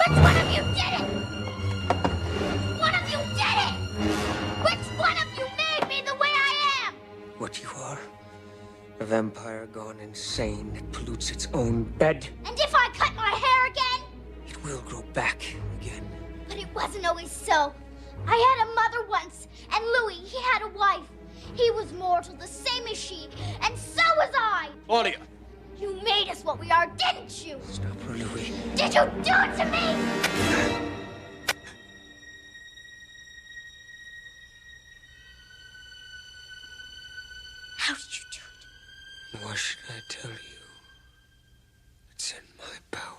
Which one of you did it? One of you did it! Which one of you made me the way I am? What you are? A vampire gone insane that pollutes its own bed. And if I cut my hair again? It will grow back again. But it wasn't always so. I had a mother once, and Louis, he had a wife. He was mortal, the same as she, and so was I. Claudia. You made us what we are, didn't you? Stop her, Louis. Did you do it to me? How did you do it? Why should I tell you? It's in my power.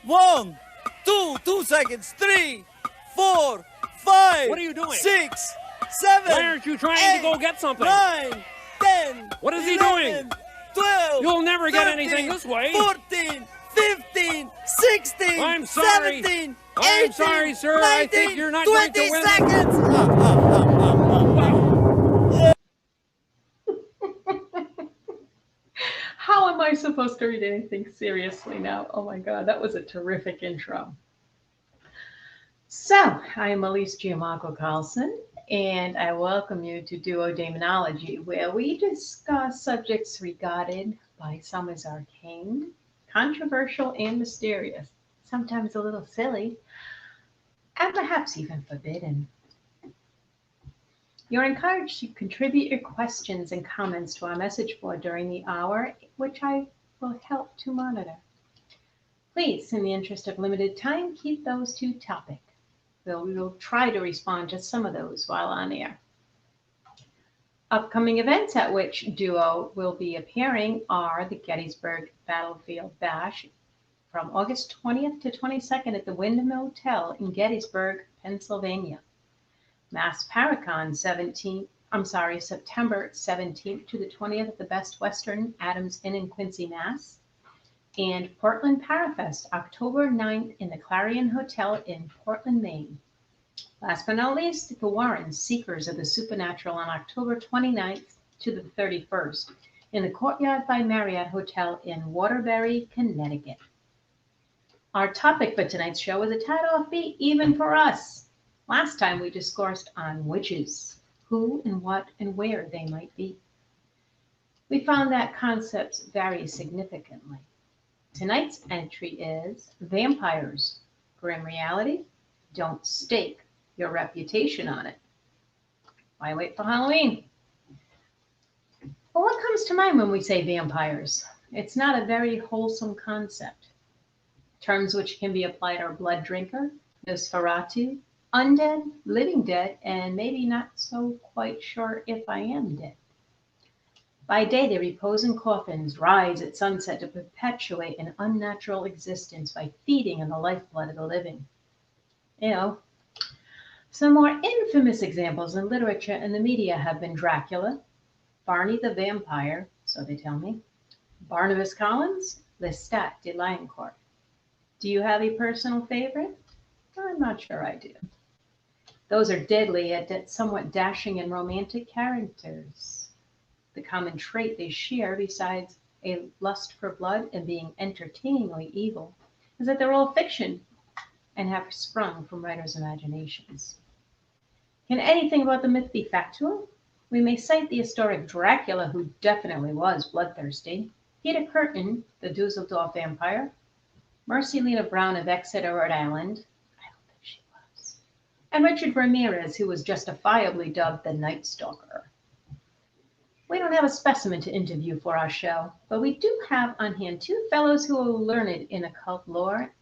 One, two seconds, 3, 4, 5. What are you doing? 6, 7. Why aren't you trying 8, to go get something? 9, 10. What is he 11, doing? 12. You'll never get 13, anything this way. 14, 15, 16. I'm sorry. 17. I'm 18, sorry, sir. 19, I think you're not going to 20 win. seconds. How am I supposed to read anything seriously now? Oh my God, that was a terrific intro. So, I am Elise Giamacco Carlson, and I welcome you to Duo Demonology, where we discuss subjects regarded by some as arcane, controversial, and mysterious, sometimes a little silly, and perhaps even forbidden. You're encouraged to contribute your questions and comments to our message board during the hour, which I will help to monitor. Please, in the interest of limited time, keep those to topic. We will try to respond to some of those while on air. Upcoming events at which Duo will be appearing are the Gettysburg Battlefield Bash from August 20th to 22nd at the Wyndham Hotel in Gettysburg, Pennsylvania. Mass Paracon September 17th to the 20th at the Best Western Adams Inn in Quincy, Mass. And Portland Parafest October 9th in the Clarion Hotel in Portland, Maine. Last but not least, the Warrens Seekers of the Supernatural on October 29th to the 31st in the Courtyard by Marriott Hotel in Waterbury, Connecticut. Our topic for tonight's show is a tad offbeat even for us. Last time we discoursed on witches, who and what and where they might be. We found that concepts vary significantly. Tonight's entry is vampires. Grim reality, don't stake your reputation on it. Why wait for Halloween? Well, what comes to mind when we say vampires? It's not a very wholesome concept. Terms which can be applied are blood drinker, Nosferatu, undead, living dead, and maybe not so quite sure if I am dead. By day, they repose in coffins, rise at sunset to perpetuate an unnatural existence by feeding on the lifeblood of the living. You know, some more infamous examples in literature and the media have been Dracula, Barney the Vampire, so they tell me, Barnabas Collins, Lestat de Lioncourt. Do you have a personal favorite? I'm not sure I do. Those are deadly yet somewhat dashing and romantic characters. The common trait they share, besides a lust for blood and being entertainingly evil, is that they're all fiction and have sprung from writers' imaginations. Can anything about the myth be factual? We may cite the historic Dracula, who definitely was bloodthirsty, Peter Kürten, the Dusseldorf vampire, Mercy Lena Brown of Exeter, Rhode Island. I don't think she was. And Richard Ramirez, who was justifiably dubbed the Night Stalker. We don't have a specimen to interview for our show, but we do have on hand two fellows who are learned in occult lore.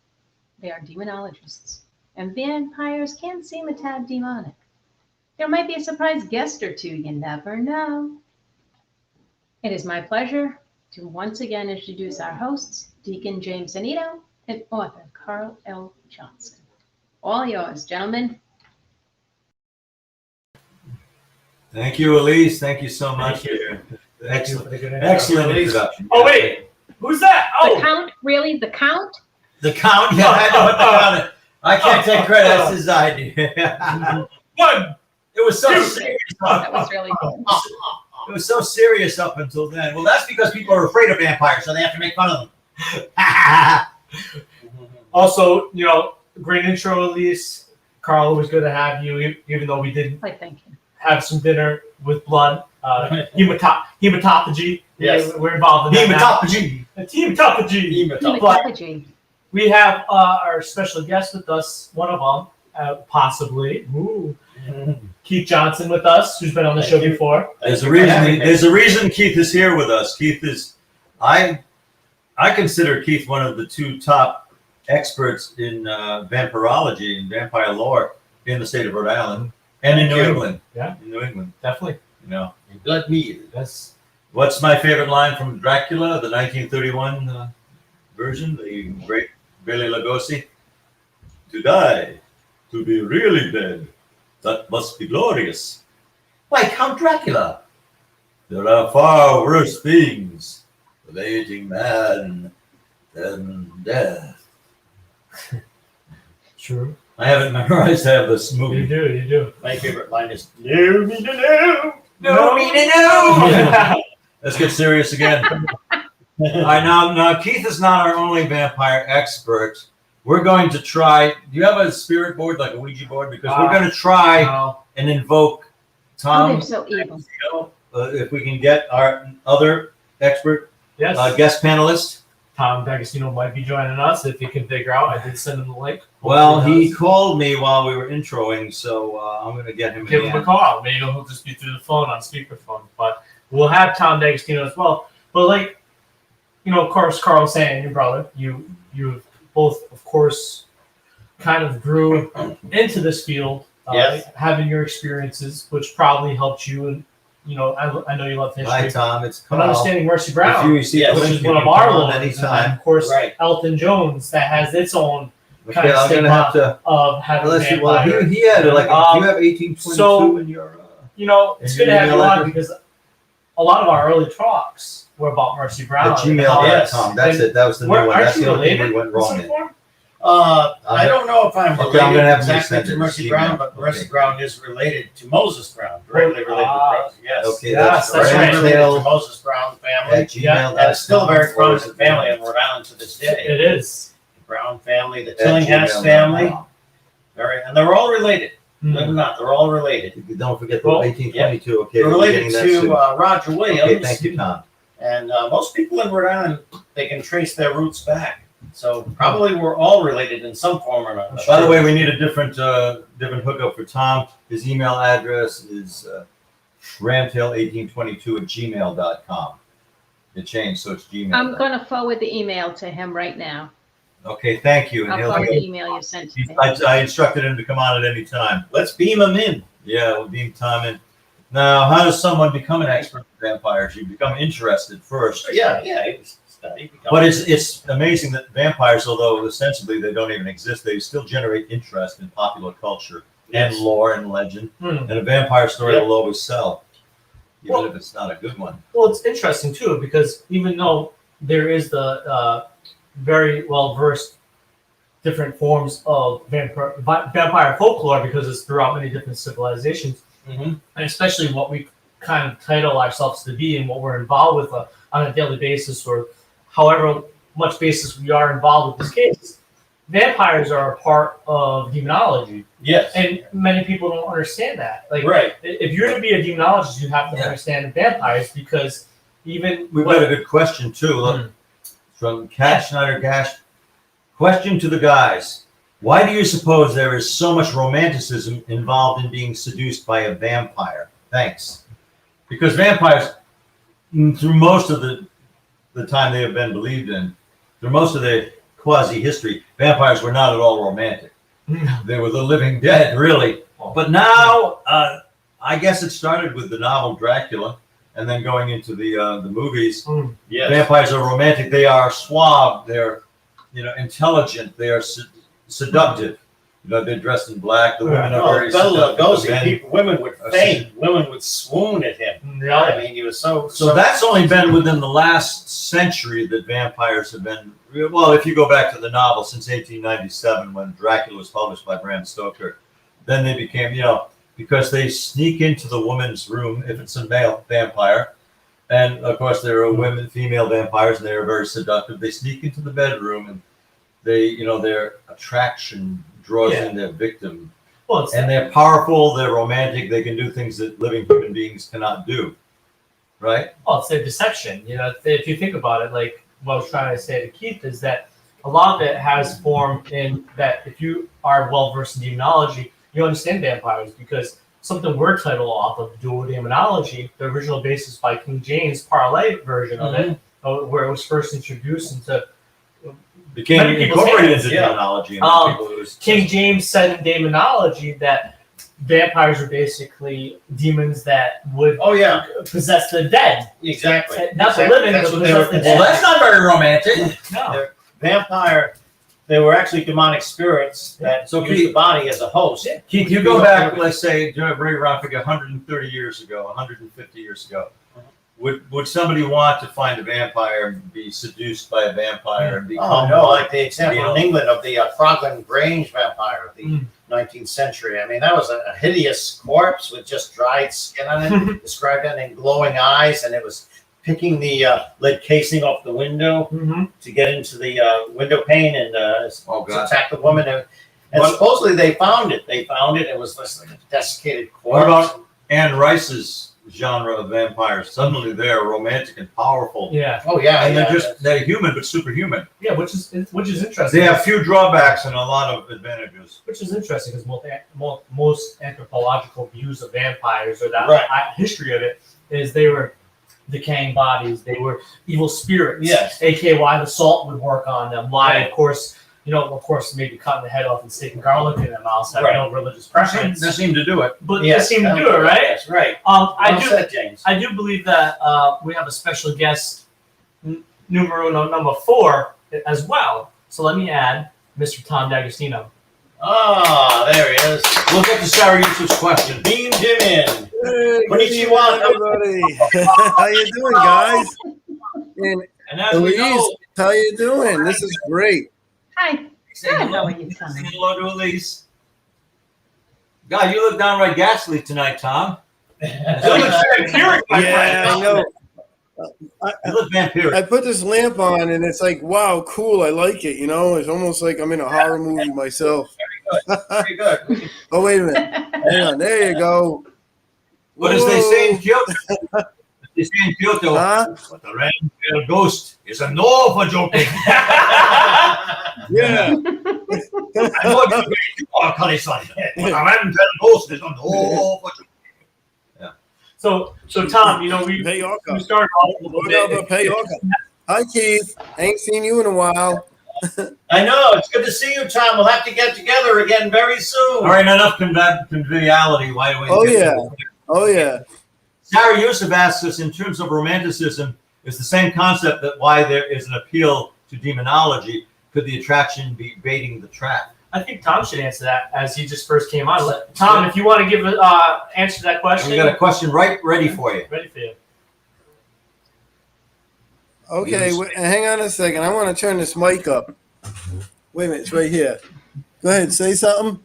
They are demonologists, and vampires can seem a tad demonic. There might be a surprise guest or two, you never know. It is my pleasure to once again introduce our hosts, Deacon James Annitto and author Carl L. Johnson. All yours, gentlemen. Thank you, Elise. Thank you so much. Thank you. Excellent introduction. Oh, wait. Who's that? The Oh, Count? Really? The Count? The Count? Yeah, I had to put the Count in. I can't take credit. That's his idea. one. It was so serious. That was really good. It was so serious up until then. Well, that's because people are afraid of vampires, so they have to make fun of them. Also, great intro, Elise. Carl, always good to have you, even though we didn't Why, thank you. have some dinner with blood. Hematophagy. Yes. We're involved in that. Hematophagy. Hematophagy. Hematophagy. We have our special guest with us, one of them, possibly. Ooh. Keith Johnson with us, who's been on the show before. There's a reason. There's a reason Keith is here with us. Keith is, I consider Keith one of the two top experts in vampirology and vampire lore in the state of Rhode Island and in New England. Yeah, in New England, definitely. Let me. What's my favorite line from Dracula, the 1931 version, the great Bela Lugosi? To die, to be really dead. That must be glorious. Why, Count Dracula? There are far worse things awaiting man than death. True. I haven't memorized half this movie. You do. My favorite line is "No me to know, no me to know." Let's get serious again. All right, now Keith is not our only vampire expert. We're going to try. Do you have a spirit board, like a Ouija board? Because we're going to try and invoke Oh, they're Tom. so evil. If we can get our other expert Yes. guest panelist. Tom D'Agostino might be joining us if he can figure out. I did send him the link. Well, Hopefully he called me while we were introing, so I'm going to get him. give him a call. Maybe he'll just be through the phone on speakerphone. But we'll have Tom D'Agostino as well. But of course, Carl was saying, your brother, you both, of course, kind of grew into this field, having your experiences, which probably helped you. And I know you love history. Hi, Tom. It's But Carl. understanding Mercy Brown, If you see which is one of our ones, and anytime. of course, Right. Elton Jones, that has its own kind Okay, of I'm going to have stigma to. of having Unless you, vampire. he had like. Do you have 1822 so- in your? It's And good to your have you email on address? because a lot of our early talks were about Mercy Brown. At and how gmail.com. That's it. That was the new one. Aren't That's you the only thing related we went in wrong some in. form? I don't know if I'm Okay, related I'm gonna have him exactly resend to it. Mercy Gmail. Brown, but Mercy Okay. Brown is related to Moses Brown, directly related to Moses. Yes. Okay, Yes, that's Directly right. related to Raintail Moses Brown family. at gmail.com. And it's still a very prominent or- family in Rhode Island to this day. It is. The Brown family, the at Tillinghast gmail.com. family, and they're all related. Believe it or Hmm. not, they're all related. Don't forget the Well, 1822. Okay, They're we're related getting that to soon. Roger Williams. Okay, thank you, Tom. And most people in Rhode Island, they can trace their roots back. So probably we're all related in some form or another. By the way, we need a different hookup for Tom. His email address is ramtail1822@gmail.com. It changed, so it's Gmail. I'm going to forward the email to him right now. Okay, thank you. And I'll he'll forward the get, email you sent to me. I instructed him to come on at any time. Let's beam them in. Yeah, we'll beam Tom in. Now, how does someone become an expert in vampires? You become interested first. Yeah. It's study. But it's amazing that vampires, although ostensibly they don't even exist, they still generate interest in popular culture and lore and legend. And a vampire story will always sell, even if it's not a good one. Well, it's interesting too because even though there is the very well-versed different forms of vampire folklore because it's throughout many different civilizations, and especially what we kind of title ourselves to be and what we're involved with on a daily basis or however much basis we are involved with this case. Vampires are a part of demonology. Yes. And many people don't understand that. Like, Right. if you're to be a demonologist, you have to understand vampires because even We've got a good question too. Look, from Cat Schneider Gash. Question to the guys. Why do you suppose there is so much romanticism involved in being seduced by a vampire? Thanks. Because vampires, through most of the time they have been believed in, through most of their quasi-history, vampires were not at all romantic. They were the living dead, really. But now, I guess it started with the novel Dracula, and then going into the movies. Yes. Vampires are romantic. They are suave. They're intelligent. They are seductive. They're dressed in black. The women are very Bela seductive. Lugosi, women would faint. Women would swoon at him. Yeah. I mean, he was so. So that's only been within the last century that vampires have been. Well, if you go back to the novel since 1897, when Dracula was published by Bram Stoker, then they became, because they sneak into the woman's room if it's a male vampire, and of course there are female vampires, and they are very seductive. They sneak into the bedroom, and they, their attraction draws in their victim. Well, and they're powerful. They're romantic. They can do things that living human beings cannot do. Right? Well, it's a deception. If you think about it, like what I was trying to say to Keith is that a lot of it has formed in that if you are well versed in demonology, you understand vampires, because something we're titled off of dual demonology, the original basis by King James parlay version of it, where it was first introduced into became many people's incorporated hands, into yeah. demonology. King James said in demonology that vampires are basically demons that would possess the dead. Exactly. Not the living, That's but what they were. possess the dead. Well, that's not very romantic. No. Vampire. They were actually demonic spirits that used the body as a host. Keith, you go back, let's say, very round figure, 130 years ago, 150 years ago. Would somebody want to find a vampire and be seduced by a vampire and become? Oh no, like the example in England of the Frogland Grange vampire of the 19th century. I mean, that was a hideous corpse with just dried skin on it, described that, and glowing eyes, and it was picking the lead casing off the window to get into the window pane and to attack the woman. And supposedly they found it. It was just like a desiccated corpse. What about Anne Rice's genre of vampires? Suddenly they're romantic and powerful. Yeah. Oh yeah. And they're human but superhuman. Yeah, which is interesting. They have few drawbacks and a lot of advantages. Which is interesting because most anthropological views of vampires, or that history of it, is they were decaying bodies. They were evil spirits. Yes. AKA why the salt would work on them. Why, of course, maybe cutting the head off and sticking garlic in their mouth. Have no religious preference. They seem to do it. But they seem to do it, right? Yes, right. I do believe that we have a special guest, number 4 as well. So let me add Mr. Tom D'Agostino. Ah, there he is. We'll get to Sarah Yusuf's question. Beam him in. Hey, What did you want, everybody? How you doing, guys? And as we know, Elise, how you doing? This is great. Hi. say Good. hello, How are you, Tom? say hello to Elise. God, you look downright ghastly tonight, Tom. You look vampiric, my Yeah, I friend. know. You look vampiric. I put this lamp on, and it's like, wow, cool. I like it. You know, it's almost like I'm in a horror movie myself. Very good. Oh, wait a minute. Hang on. There you go. What does they say in Kyoto? They say in Kyoto, Huh? but the red ghost is a no for joking. Yeah. I know you are Kali-san, but the red ghost is a no for joking. So Tom, you know, we started off a little bit. Hi, Keith. Ain't seen you in a while. I know. It's good to see you, Tom. We'll have to get together again very soon. All right, enough conviviality. Why do we? Oh, yeah. Oh, yeah. Sarah Yusuf asks us, in terms of romanticism, is the same concept that why there is an appeal to demonology. Could the attraction be baiting the trap? I think Tom should answer that as he just first came on. Tom, if you want to give answer to that question. We got a question ready for you. Ready for you. Okay, hang on a second. I want to turn this mic up. Wait a minute, it's right here. Go ahead, say something.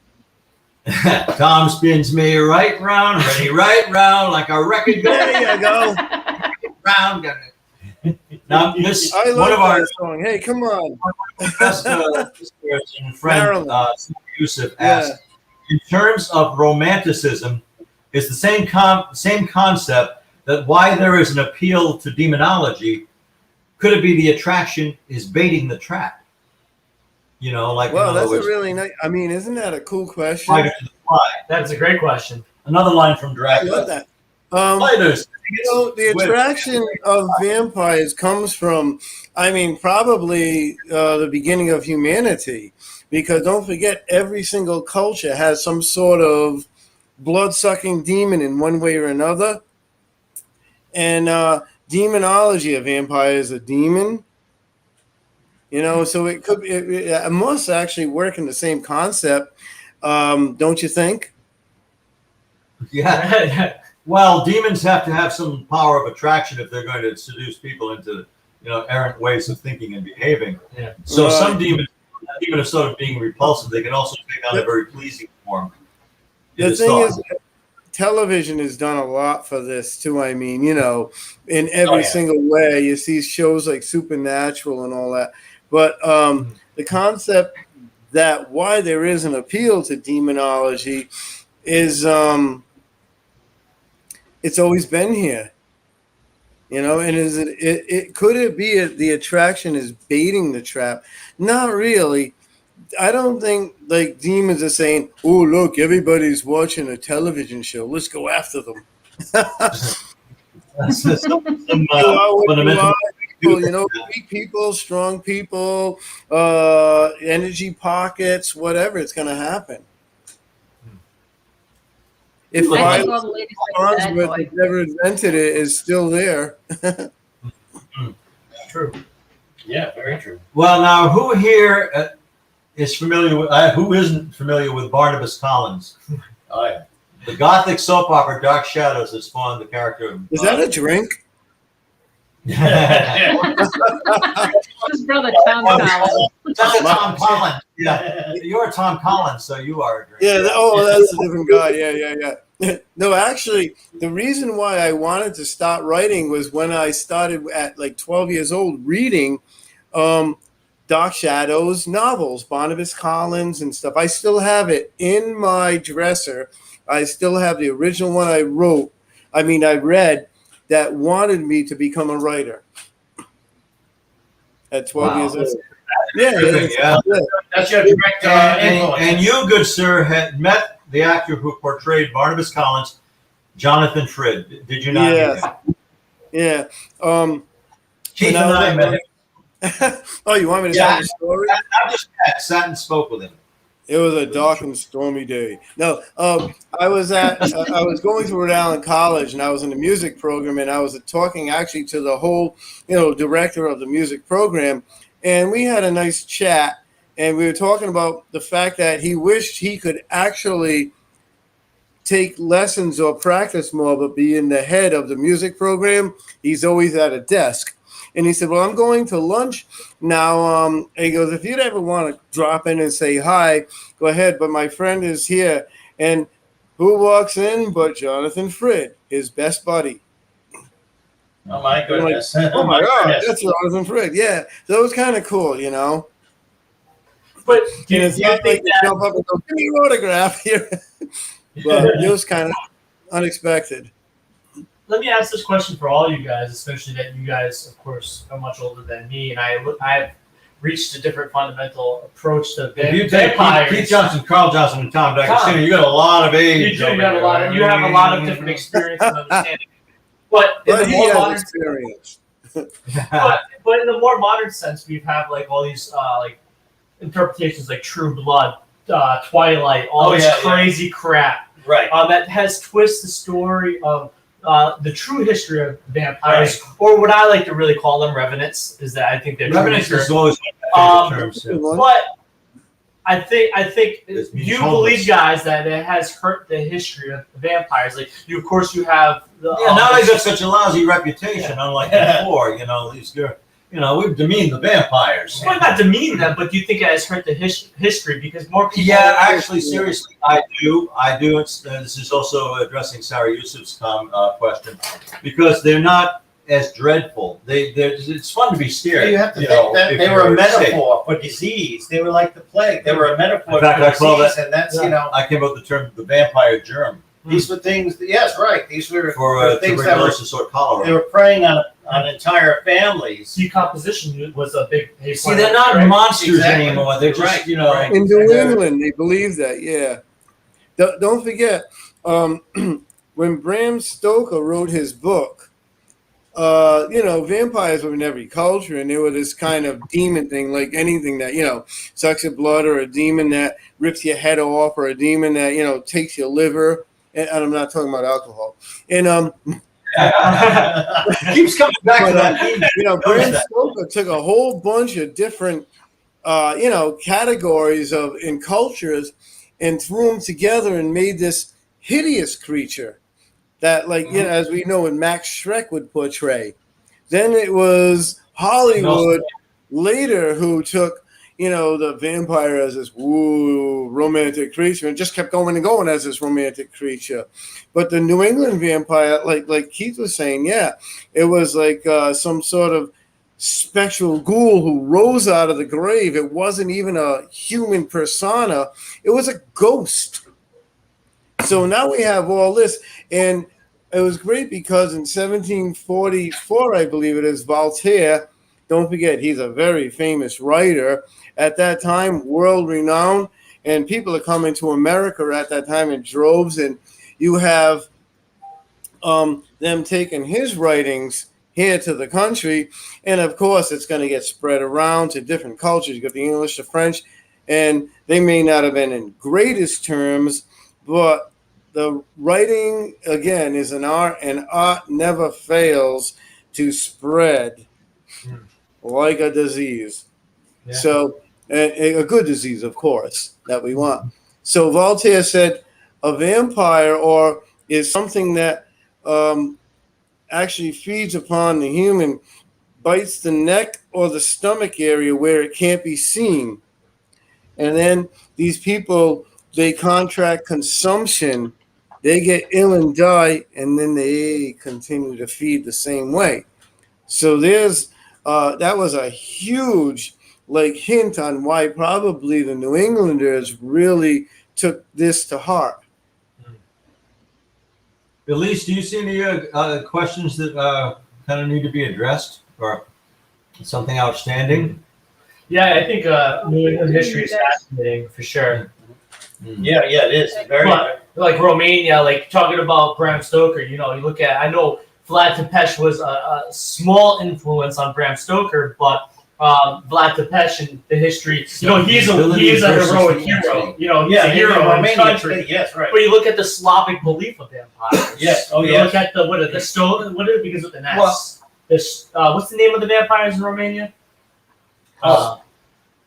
Tom spins me right round, ready right round, like a record. There you go. Round. Now, this I one love of our that song. Hey, come on. best listeners and friend, Marilyn. Yusuf, asked, in terms of romanticism, is the same concept that why there is an appeal to demonology? Could it be the attraction is baiting the trap? You know, like Well, in other that's a words, really nice. I mean, isn't that a cool question? fighter to the fly. That's a great question. Another line from I Dracula. love that. Fighters. The attraction of vampires comes from, I mean, probably the beginning of humanity, because don't forget, every single culture has some sort of blood-sucking demon in one way or another. And demonology, a vampire is a demon. You know, so it must actually work in the same concept, don't you think? Yeah. Well, demons have to have some power of attraction if they're going to seduce people into, errant ways of thinking and behaving. Yeah. So Right. some demons, even if sort of being repulsive, they can also take on a very pleasing form. The thing is, television has done a lot for this too. I mean, in every single way, you see shows like Supernatural and all that. But the concept that why there is an appeal to demonology is it's always been here. And is it could it be the attraction is baiting the trap? Not really. I don't think like demons are saying, "Oh, look, everybody's watching a television show. Let's go after them." Fundamental. Weak people, strong people, energy pockets, whatever. It's going to happen. If I think all the ladies like bad boy. Farnsworth never invented it, is still there. True. Yeah, very true. Well, now, who here is familiar with, who isn't familiar with Barnabas Collins? Oh, yeah. The Gothic soap opera Dark Shadows that spawned the character of. Is that a drink? His brother Tom Collins. That's a Tom Collins. Yeah, you're a Tom Collins, so you are a drink. Yeah. That's a different guy. Yeah. No, actually, the reason why I wanted to start writing was when I started at like 12 years old reading Dark Shadows novels, Barnabas Collins and stuff. I still have it in my dresser. I still have the original one I read that wanted me to become a writer at 12 years old. Yeah. That's your direct influence. And you, good sir, had met the actor who portrayed Barnabas Collins, Jonathan Frid. Did you not? Yes. Yeah. Keith and I met him. Oh, you want me to tell the story? I just sat and spoke with him. It was a dark and stormy day. No, I was going to Rhode Island College, and I was in the music program, and I was talking actually to the whole, director of the music program, and we had a nice chat, and we were talking about the fact that he wished he could actually take lessons or practice more, but be in the head of the music program. He's always at a desk. And he said, well, I'm going to lunch now. And he goes, if you'd ever want to drop in and say hi, go ahead. But my friend is here. And who walks in but Jonathan Frid, his best buddy. Oh, my goodness. Oh, my God. That's Jonathan Frid. Yeah. So it was kind of cool, But do you it's not think like jump up and go, give me your autograph here. But it was kind of unexpected. Let me ask this question for all you guys, especially that you guys, of course, are much older than me, and I've reached a different fundamental approach to vampires. Keith Johnson, Carl Johnson, and Tom Decker. You got a lot of age. You have a lot of different experience and understanding. But in the more modern experience. but in the more modern sense, we have like all these interpretations like True Blood, Twilight, all this crazy crap. Right. That has twisted the story of the true history of vampires, or what I like to really call them, revenants. Is that I think they're revenants is always one of my favorite terms. But I think you believe, guys, that it has hurt the history of vampires. Like of course, you have the now they got such a lousy reputation, unlike before. These girls. We've demeaned the vampires. Well, not demean them, but do you think it has hurt the history because more people? Yeah, actually, seriously, I do. This is also addressing Sarah Yusuf's question because they're not as dreadful. It's fun to be scared. You have to think that they were a metaphor for disease. They were like the plague. They were a metaphor for disease, and that's I came up with the term the vampire germ. These were things. Yes, right. These were for things that were or cholera. They were preying on on entire families. Decomposition was a big. See, they're not monsters Exactly. anymore. They're just, Right, you know. right. In New England, they believe that. Yeah. Don't forget, when Bram Stoker wrote his book, vampires were in every culture, and they were this kind of demon thing, like anything that, sucks your blood, or a demon that rips your head off, or a demon that, takes your liver. And I'm not talking about alcohol. And Keeps coming back to that. Bram Stoker took a whole bunch of different, categories in cultures and threw them together and made this hideous creature that, as we know, in Max Schreck would portray. Then it was Hollywood later who took, the vampire as this romantic creature and just kept going and going as this romantic creature. But the New England vampire, like Keith was saying, it was like some sort of spectral ghoul who rose out of the grave. It wasn't even a human persona. It was a ghost. So now we have all this. And it was great because in 1744, I believe it is, Voltaire, don't forget, he's a very famous writer. At that time, world renowned, and people are coming to America at that time in droves. And you have them taking his writings here to the country. And of course, it's going to get spread around to different cultures. You got the English, the French, and they may not have been in greatest terms, but the writing, again, is an art, and art never fails to spread like a disease. Yeah. So a good disease, of course, that we want. So Voltaire said a vampire is something that actually feeds upon the human, bites the neck or the stomach area where it can't be seen. And then these people, they contract consumption, they get ill and die, and then they continue to feed the same way. So that was a huge hint on why probably the New Englanders really took this to heart. Elise, do you see any questions that kind of need to be addressed or something outstanding? Yeah, I think New England history is fascinating for sure. Yeah, it is. Very. Like Romania, talking about Bram Stoker, you look at, I know Vlad Tepes was a small influence on Bram Stoker, but Vlad Tepes and the history, he's a heroic hero. He's a hero in his country. Yes, right. But you look at the Slavic belief of vampires. Yes. You look at the stone. What it begins with an S? What's the name of the vampires in Romania?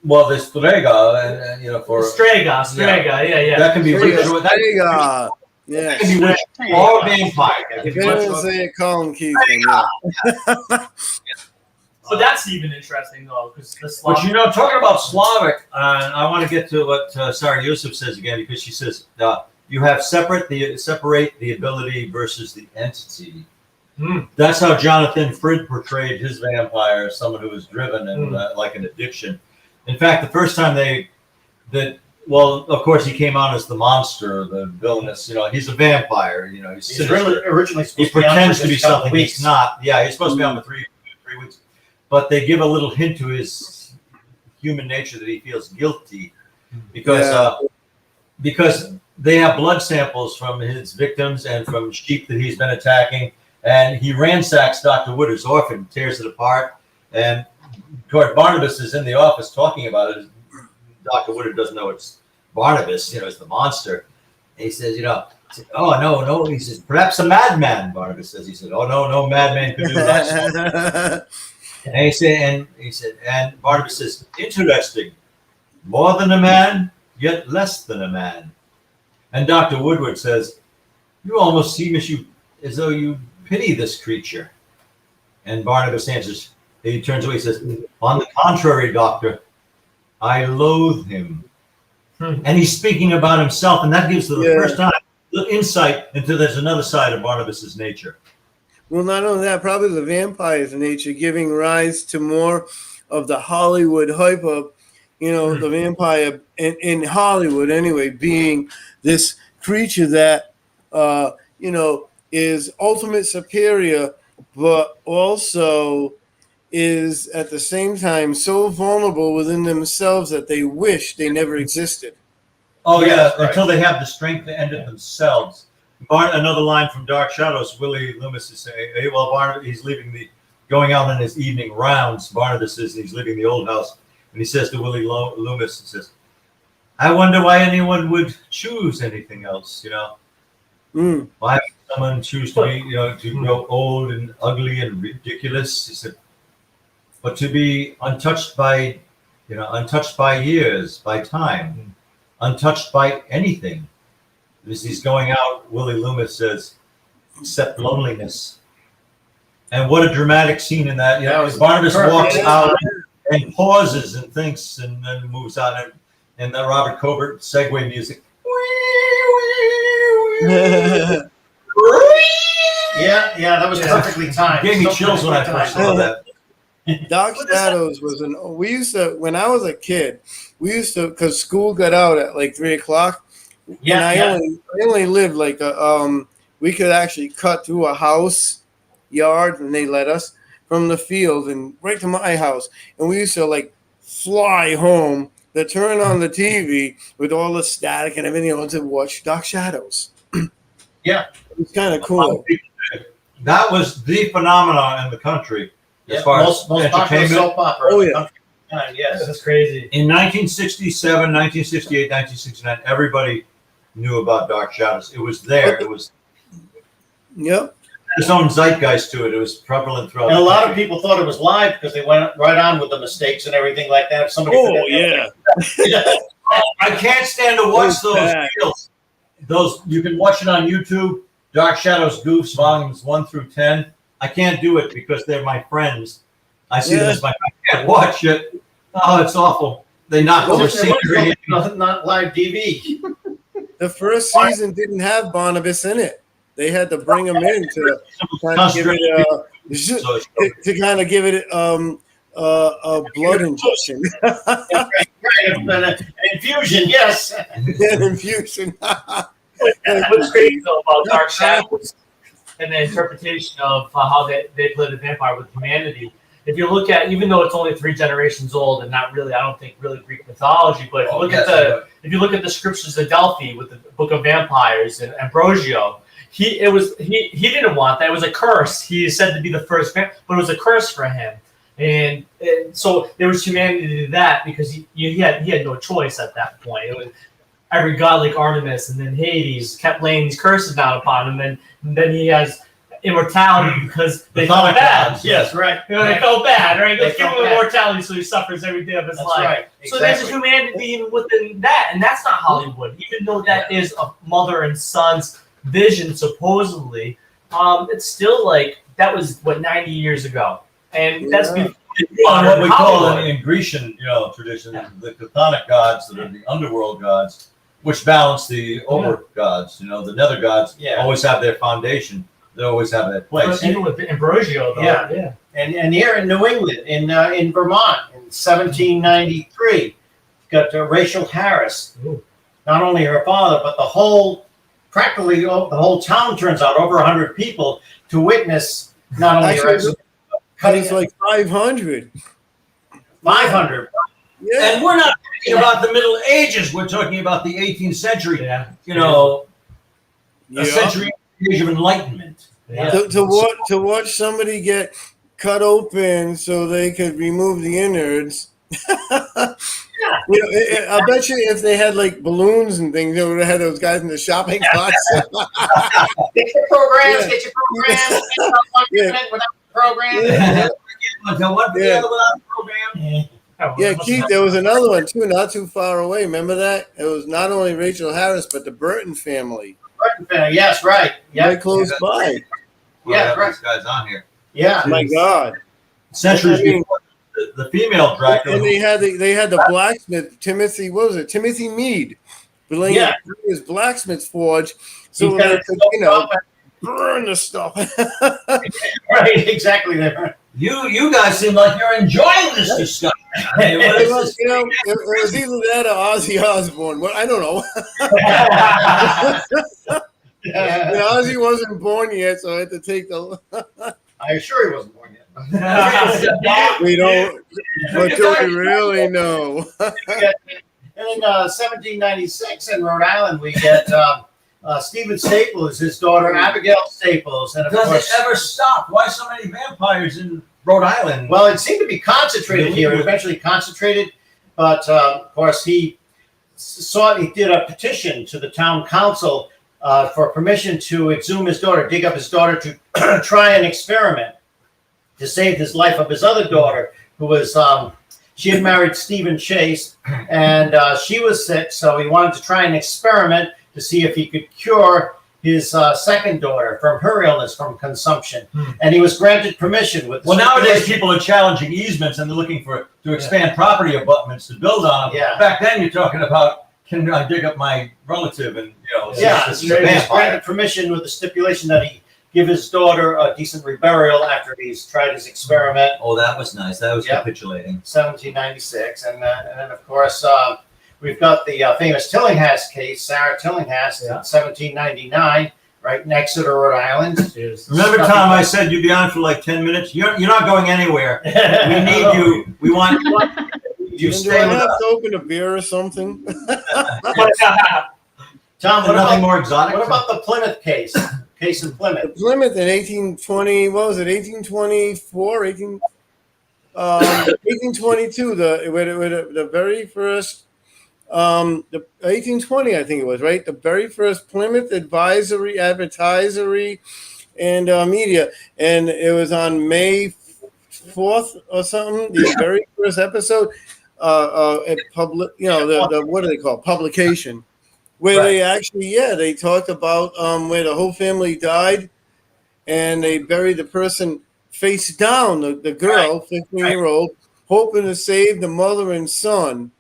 Well, there's Strega, and for Strega. Yeah. That can be Strega. Yeah. That can be witch or vampire. Didn't say it, call him Keith. So that's even interesting, though, because the Slavic. But talking about Slavic, I want to get to what Sarah Yusuf says again, because she says you have separate the ability versus the entity. That's how Jonathan Frid portrayed his vampire, someone who was driven and like an addiction. In fact, the first time of course, he came out as the monster, the villainous. He's a vampire. He's originally he pretends to be something he's not. Yeah, he's supposed to be on for 3 weeks. But they give a little hint to his human nature that he feels guilty because they have blood samples from his victims and from sheep that he's been attacking, and he ransacks Dr. Woodard's orphan, tears it apart, and Barnabas is in the office talking about it. Dr. Woodard doesn't know it's Barnabas, it's the monster. And he says, oh, no. He says, perhaps a madman, Barnabas says. He said, oh, no madman could do that. And he said, and Barnabas says, interesting. More than a man, yet less than a man. And Dr. Woodward says, you almost seem as though you pity this creature. And Barnabas answers, he turns away, he says, on the contrary, doctor, I loathe him. And he's speaking about himself, and that gives the first time the insight into there's another side of Barnabas's nature. Well, not only that, probably the vampire's nature giving rise to more of the Hollywood hype of, the vampire in Hollywood anyway, being this creature that, is ultimate superior, but also is at the same time so vulnerable within themselves that they wish they never existed. Oh yeah, Yes, right. until they have the strength to end it themselves. Another line from Dark Shadows. Willie Loomis is saying, "Hey, well, Barnabas, he's going out on his evening rounds. Barnabas is, he's leaving the old house, and he says to Willie Loomis, he says, I wonder why anyone would choose anything else. You know, why would someone choose to be, you know, to grow old and ugly and ridiculous?" He said, but to be untouched by, you know, untouched by years, by time, untouched by anything. As he's going out, Willie Loomis says, except loneliness. And what a dramatic scene in that. You know, as Barnabas walks out and pauses and thinks and then moves out, and the Robert Covert segue music. Yeah, that was perfectly timed. Gave me So chills when I perfectly first timed. saw that. Dark Shadows was we used to, when I was a kid, we used to, because school got out at like 3:00. Yeah, and I only lived like we could actually cut through a house yard, and they let us from the field and right to my house, and we used to like fly home to turn on the TV with all the static and everything else and watch Dark Shadows. Yeah, it was kind of cool. That was the phenomenon in the country as far as most popular entertainment. soap opera. Oh, in the yeah. country at the time, yes. That's crazy. In 1967, 1968, 1969, everybody knew about Dark Shadows. It was there. It was Yep. its own zeitgeist to it. It was prevalent throughout. And a the lot of country. people thought it was live because they went right on with the mistakes and everything like that. If somebody Oh yeah. I can't stand to watch Those those bad. reels. Those you can watch it on YouTube. Dark Shadows Goofs volumes 1 through 10. I can't do it because they're my friends. I see them as my. I can't watch it. Oh, it's awful. They knock over scenery. not live TV. The first season didn't have Barnabas in it. They had to bring him in to kind of give it to kind of give it a blood injection. An infusion, yes. An infusion. What's crazy though about Dark Shadows and the interpretation of how they play the vampire with humanity. If you look at, even though it's only 3 generations old and not really, I don't think really Greek mythology, but if you look at the scriptures of Delphi with the Book of Vampires and Ambrosio, he didn't want that. It was a curse. He is said to be the first but it was a curse for him. And so there was humanity to that because he had no choice at that point. It was every god like Artemis and then Hades kept laying these curses down upon him, and then he has immortality because they felt bad. Yes, right. You know, they felt bad, right? They They give felt him bad. immortality, so he suffers every day of his That's life. right. So there's a Exactly. humanity even within that, and that's not Hollywood. Even though that is a mother and son's vision, supposedly, it's still like that was 90 years ago, and that's before what we call Hollywood. in Grecian, tradition, the chthonic gods that are the underworld gods, which balance the over gods. The nether gods always have their foundation. They always have their place. Even with Ambrosio, though. Yeah. And here in New England, in Vermont, in 1793, got Rachel Harris. Ooh. Not only her father, but practically the whole town turns out, over 100 people, to witness not only her Actually, it's like 500. 500. Yeah. And we're not talking about the Middle Ages. We're talking about the 18th century. Yeah. A century age of enlightenment. Yeah. To watch somebody get cut open so they could remove the innards. I bet you if they had like balloons and things, they would have had those guys in the shopping carts. Get your programs, get your programs. Without the program. Yeah, Keith, there was another one too, not too far away. Remember that? It was not only Rachel Harris, but the Burton family. Yes, right. Yeah, Right close by. Yeah, right. These guys on here. Yeah. Oh my God. Centuries I mean, before the female Dracula. And they had the blacksmith, Timothy, what was it? Timothy Mead. Laying his blacksmith's forge so they could, burn the stuff. Right, exactly. There. You guys seem like you're enjoying this discussion. I mean, what is this? It was either that or Ozzy Osbourne. Well, I don't know. Ozzy wasn't born yet, so I had to take the. I'm sure he wasn't born yet. We don't, but do we really know? And in 1796 in Rhode Island, we get Stephen Staples, his daughter Abigail Staples, and of Does course, it ever stop? Why so many vampires in Rhode Island? well, it seemed to be concentrated here. It eventually concentrated, but of course, he did a petition to the town council for permission to exhume his daughter, dig up his daughter to try an experiment to save his life of his other daughter, who was she had married Stephen Chase, and she was sick, so he wanted to try an experiment to see if he could cure his second daughter from her illness from consumption. And he was granted permission with. Well, nowadays people are challenging easements and they're looking to expand property abutments to build on them. Yeah. Back then, you're talking about, can I dig up my relative and Yeah, this he is a was vampire. granted permission with the stipulation that he give his daughter a decent reburial after he's tried his experiment. Oh, that was nice. That was Yep. capitulating. 1796, and then of course we've got the famous Tillinghast case, Sarah Tillinghast, in 1799, right in Exeter, Rhode Island. Remember, Tom, I said you'd be on for like 10 minutes? You're not going anywhere. We need you. We want you Do stay I with have us. to open a beer or something? Tom, what Nothing about, more exotic? what about the Plymouth case? Case in Plymouth. Plymouth in 1820, what was it, 1824, 1822, the very first, the 1820, I think it was, right? The very first Plymouth advertisory and media. And it was on May 4th or something, the very first episode, at public, the what do they call it? Publication. Where they actually, they talked about where the whole family died, and they buried the person face down, the girl, 15-year-old, hoping to save the mother and son,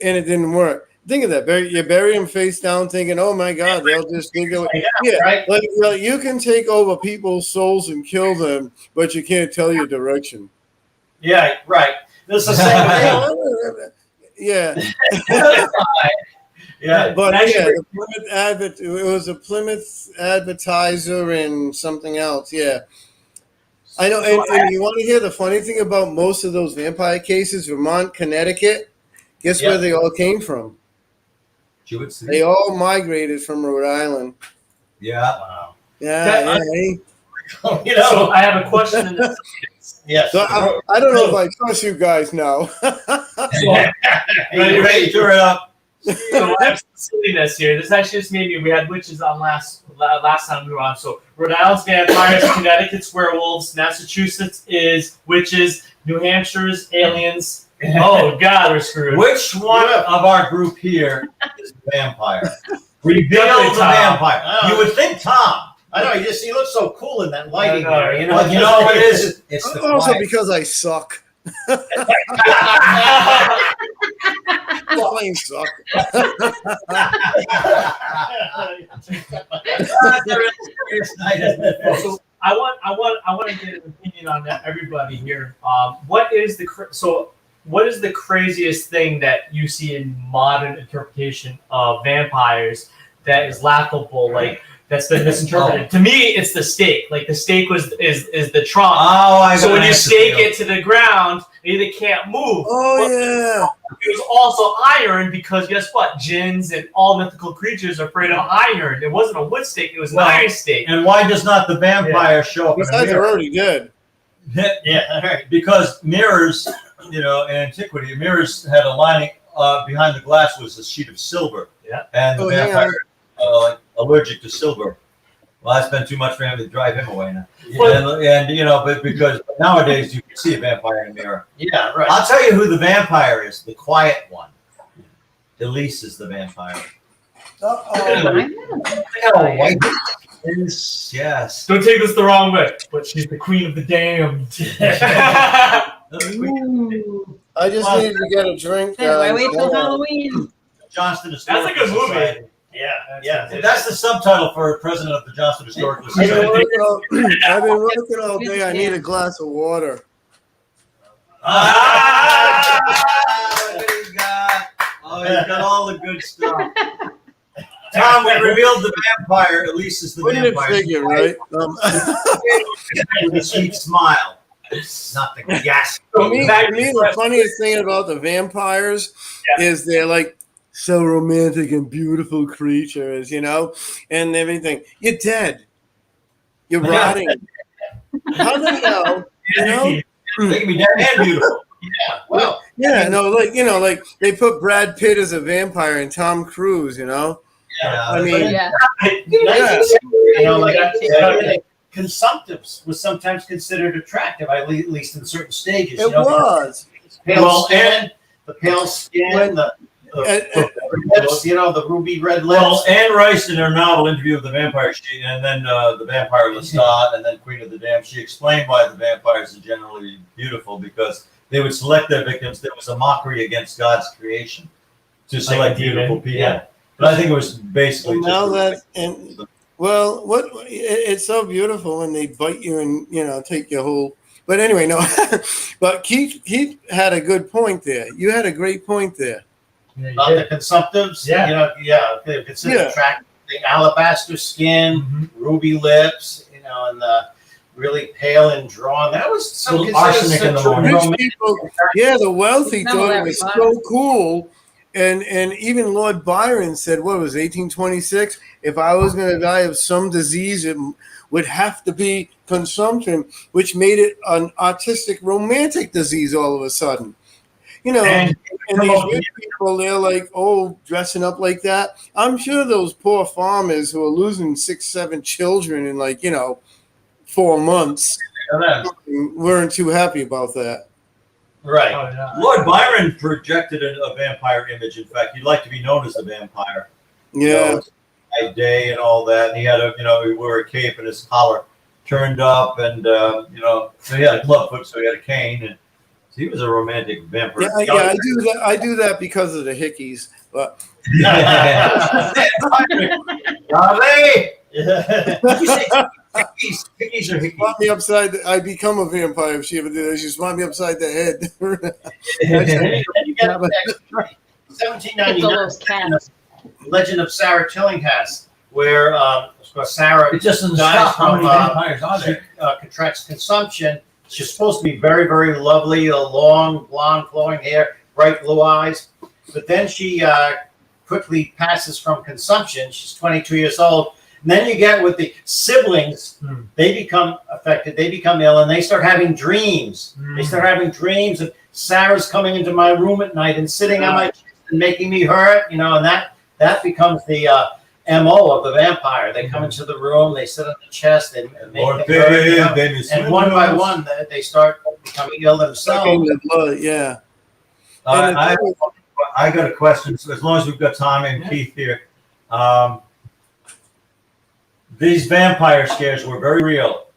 and it didn't work. Think of that. You bury them face down, thinking, "Oh my God, they'll just dig away." Right. Like you can take over people's souls and kill them, but you can't tell your direction. Yeah, right. This is the same. Yeah. Yeah, But actually, the Plymouth it was a Plymouth Advertiser and something else. Yeah, I know. And you want to hear the funny thing about most of those vampire cases? Vermont, Connecticut. Guess where they all came from? Jewett They all migrated from Rhode Island. Yeah. Wow. Yeah. So I have a question. In this. Yes. So I don't know if I trust you guys now. Are you ready to turn it up? So I have some silliness here. This actually just made me. We had witches on last time we were on. So Rhode Island's vampires, Connecticut's werewolves, Massachusetts is witches, New Hampshire's aliens. Oh God, we're screwed. Which one of our group here is a vampire? Reveal Definitely the Tom. vampire. You would think Tom. I know. He looks so cool in that lighting I know. there. You know. But you know what it is? It's the Also quiet. because I suck. Plain suck. So I want to get an opinion on that, everybody here. What is the craziest thing that you see in modern interpretation of vampires that is laughable, like that's been misinterpreted? To me, it's the stake. Like the stake is the trunk. Oh, So when you stake it to the ground, it either can't move. Oh yeah. It was also iron because guess what? Jinns and all mythical creatures are afraid of iron. It wasn't a wood stake; it was an iron stake. And why does not the vampire show up in a Besides, they're mirror? already dead. Yeah. Right. Because mirrors, in antiquity, mirrors had a lining behind the glass was a sheet of silver. Yeah. And the Oh, hang vampire allergic to silver. Well, I spent too much for him to drive him away now. Well- But because nowadays you can see a vampire in a mirror. Yeah. Right. I'll tell you who the vampire is, the quiet one. Elise is the vampire. Yes. Don't take this the wrong way, but she's the queen of the damned. Ooh. I just needed to get a drink. Hey, why wait till Halloween? Johnston That's a good Historical movie. Society. Yeah. That's the subtitle for president of the Johnston Historical I've been Society. working all day. I need a glass of water. What do you got? Oh, he's got all the good stuff. Tom, we revealed the vampire. At least is the Wouldn't it vampire. figure, right? With a sweet smile. Not the gas. To me, the funniest thing about the vampires is they're like so romantic and beautiful creatures, you know, and everything. You're dead. You're rotting. How the hell, you know? They can be dead and beautiful. Yeah. Well, Yeah, no, like, you know, like they put Brad Pitt as a vampire and Tom Cruise, you know? Yeah, I mean, Yeah. yeah. you know, like consumptives was sometimes considered attractive, at least in certain stages. It was. Pale skin, the pale skin, the lips, you know, the ruby red lips. Well, Anne Rice in her novel Interview with the Vampire, and then the Vampire Lestat, and then Queen of the Damned, she explained why the vampires are generally beautiful because they would select their victims. There was a mockery against God's creation to select beautiful people. Yeah. But I think it was basically Now just that, and well, it's so beautiful when they bite you and, you know, take your whole. But anyway, no. But Keith had a good point there. You had a great point there. About the consumptives, Yeah. you know, they're considered attractive. The alabaster skin, ruby lips, you know, and the really pale and drawn. That was some Little arsenic in the morning. Rich people, yeah, the wealthy Some of thought that it was was so cool. And even Lord Byron said, what was it, 1826? If I was going to die of some disease, it would have to be consumption, which made it an artistic, romantic disease all of a sudden. You know, and these rich people, they're like, oh, dressing up like that. I'm sure those poor farmers who are losing 6, 7 children in 4 months weren't too happy about that. Right. Oh, yeah. Lord Byron projected a vampire image. In fact, he'd like to be known as a vampire. Yeah. By day and all that. And he had he wore a cape and his collar turned up, and so he had a club foot, so he had a cane, and so he was a romantic vampire. Yeah, I do that because of the hickeys. But Hickeys are hickeys. swap me upside. I become a vampire if she ever did that. She swap me upside the head. You got 1799, It's cats. Legend of Sarah Tillinghast, where of course Sarah It just doesn't dies stop. How from many vampires are there? contracts consumption. She's supposed to be very, very lovely, a long, blonde, flowing hair, bright blue eyes. But then she quickly passes from consumption. She's 22 years old. And then you get with the siblings, they become affected, they become ill, and they start having dreams. They start having dreams of Sarah's coming into my room at night and sitting on my chest and making me hurt, and that becomes the MO of the vampire. They come into the room, they sit on the chest, and make them hurt, and one by one, they start becoming ill themselves. The blood, yeah. I got a question. So as long as we've got Tommy and Keith here, these vampire scares were very real.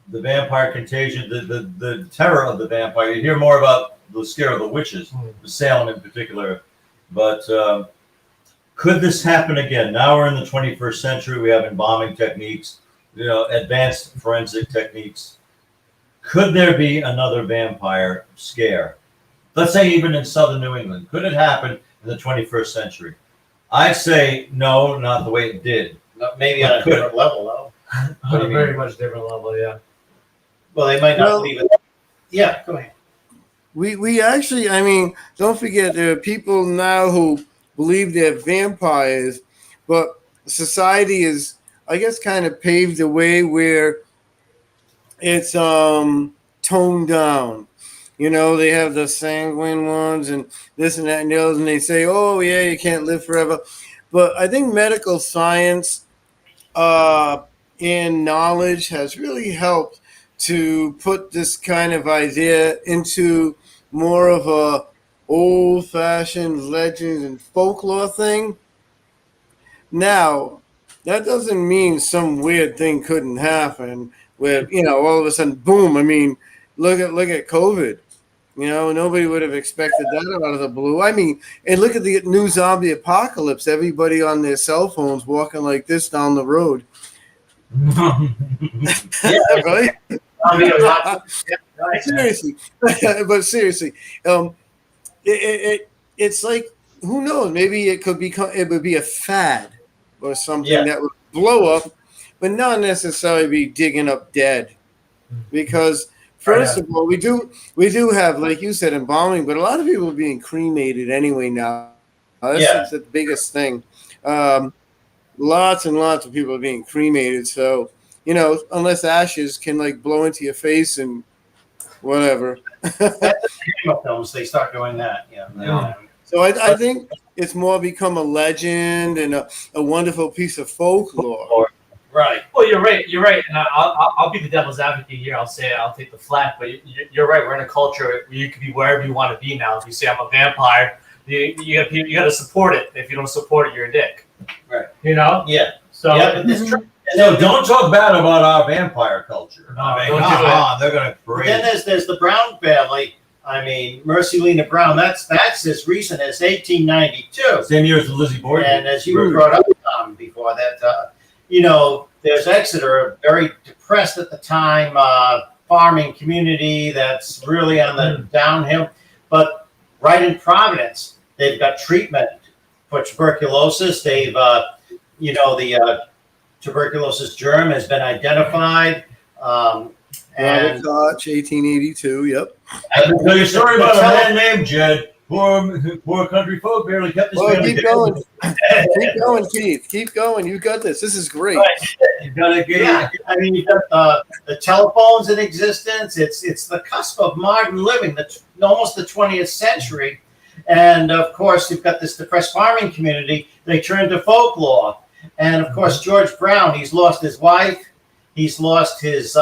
The vampire contagion, the terror of the vampire. You hear more about the scare of the witches, the Salem in particular. But could this happen again? Now we're in the 21st century. We have embalming techniques, advanced forensic techniques. Could there be another vampire scare? Let's say even in southern New England. Could it happen in the 21st century? I'd say no, not the way it did. Maybe on a different level, though. On a very much different level, yeah. Well, they might not leave it. Yeah, go ahead. We actually, don't forget, there are people now who believe they're vampires, but society is, I guess, kind of paved the way where it's toned down. They have the sanguine ones and this and that and the others, and they say, oh, yeah, you can't live forever. But I think medical science and knowledge has really helped to put this kind of idea into more of a old-fashioned legends and folklore thing. Now, that doesn't mean some weird thing couldn't happen where, all of a sudden, boom. Look at COVID. Nobody would have expected that out of the blue. And look at the new zombie apocalypse. Everybody on their cell phones walking like this down the road. Yeah, right? Seriously. But seriously, it's like, who knows? Maybe it would be a fad. or something Yeah. that would blow up, but not necessarily be digging up dead. Because first of all, we do have, like you said, embalming, but a lot of people are being cremated anyway now. That's the biggest thing. Lots and lots of people are being cremated. So, you know, unless ashes can like blow into your face and whatever. That's the Hammer films. They start doing that. Yeah. So I think it's more become a legend and a wonderful piece of folklore. Right. Well, you're right. You're right, and I'll be the devil's advocate here. I'll take the flak, but you're right. We're in a culture where you can be wherever you want to be now. If you say I'm a vampire, you got to support it. If you don't support it, you're a dick. Right. You know. Yeah. So but it's true. So don't talk bad about our vampire culture. No, I mean, don't come do it. on, they're gonna But parade. then there's the Brown family. I mean, Mercy Lena Brown. That's as recent as 1892. Same year as the Lizzie Borden. And as you were brought up before that, you know, there's Exeter, very depressed at the time, farming community that's really on the downhill. But right in Providence, they've got treatment for tuberculosis. They've, you know, the tuberculosis germ has been identified. And Koch, 1882. Yep. I can tell you a story about a man named Jed. Poor country folk barely kept his family Keep together. going. Keep going, Keith. Keep going. You got this. This is great. You gotta get Yeah, I mean, you've got the telephones in existence. It's the cusp of modern living, almost the 20th century. And of course, you've got this depressed farming community. They turn to folklore. And of course, George Brown, he's lost his wife. He's lost his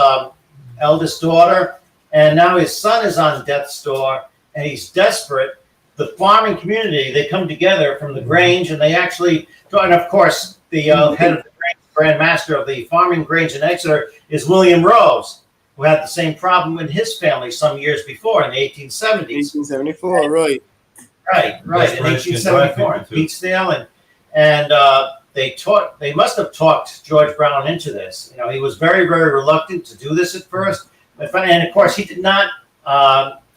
eldest daughter. And now his son is on death's door. And he's desperate. The farming community, they come together from the Grange, and they actually, and of course, the head of the Grange, Grand Master of the farming Grange in Exeter is William Rose, who had the same problem in his family some years before in the 1870s. 1874, right. Right, in 1874, in Petersdale, and they must have talked George Brown into this. You know, he was very, very reluctant to do this at first, and of course, he did not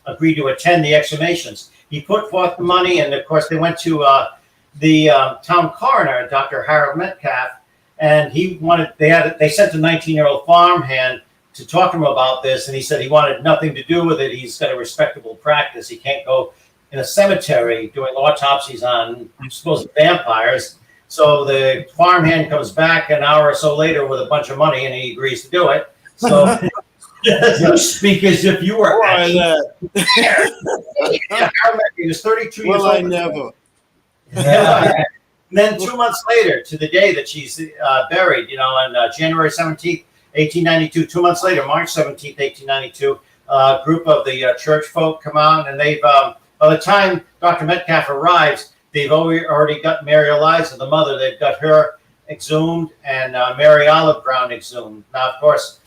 agree to attend the exhumations. He put forth the money, and of course, they went to the town coroner, Dr. Harold Metcalf, and they sent a 19-year-old farmhand to talk to him about this, and he said he wanted nothing to do with it. He's got a respectable practice. He can't go in a cemetery doing autopsies on supposed vampires. So the farmhand comes back an hour or so later with a bunch of money, and he agrees to do it. So You speak as if you were actually he was 32 years Well, old. I never. And then 2 months later, to the day that she's buried, you know, on January 17th, 1892, 2 months later, March 17th, 1892, a group of the church folk come out, and they've, by the time Dr. Metcalf arrives, they've already got Mary Eliza, the mother, they've got her exhumed, and Mary Olive Brown exhumed. Now, of course,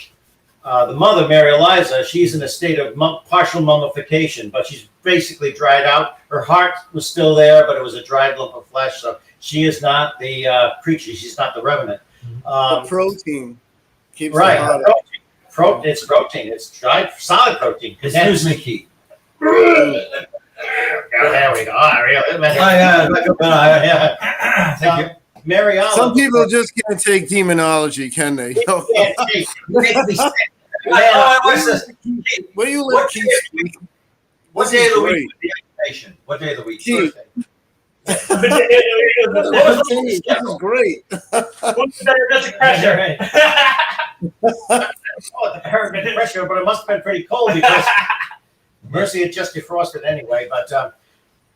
the mother, Mary Eliza, she's in a state of partial mummification, but she's basically dried out. Her heart was still there, but it was a dried lump of flesh. So she is not the creature. She's not the revenant. The protein keeps Right. the heart up. It's protein. It's dried solid protein. Excuse me, Keith. There we go. Thank you. Mary Olive. Some people just can't take demonology, can they? can't take. Makes me sick. Where you live, Keith? What day of the week was the exhumation? What day of the week? Keith. Thursday. This is great. pressure. Oh, the paragon pressure, but it must have been pretty cold because Mercy had just defrosted anyway.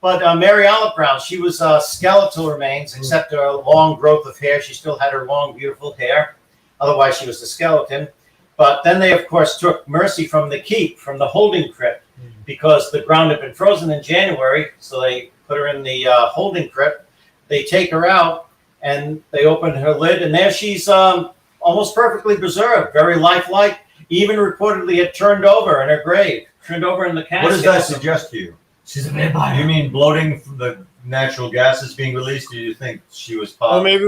But Mary Olive Brown, she was skeletal remains, except a long growth of hair. She still had her long, beautiful hair. Otherwise, she was a skeleton. But then they, of course, took Mercy from the keep, from the holding crypt, because the ground had been frozen in January. So they put her in the holding crypt. They take her out, and they open her lid, and there she's almost perfectly preserved, very lifelike. Even reportedly had turned over in her grave, turned over in the casket. What does that suggest to you? She's a vampire. You mean bloating from the natural gases being released? Do you think she was Or popped? maybe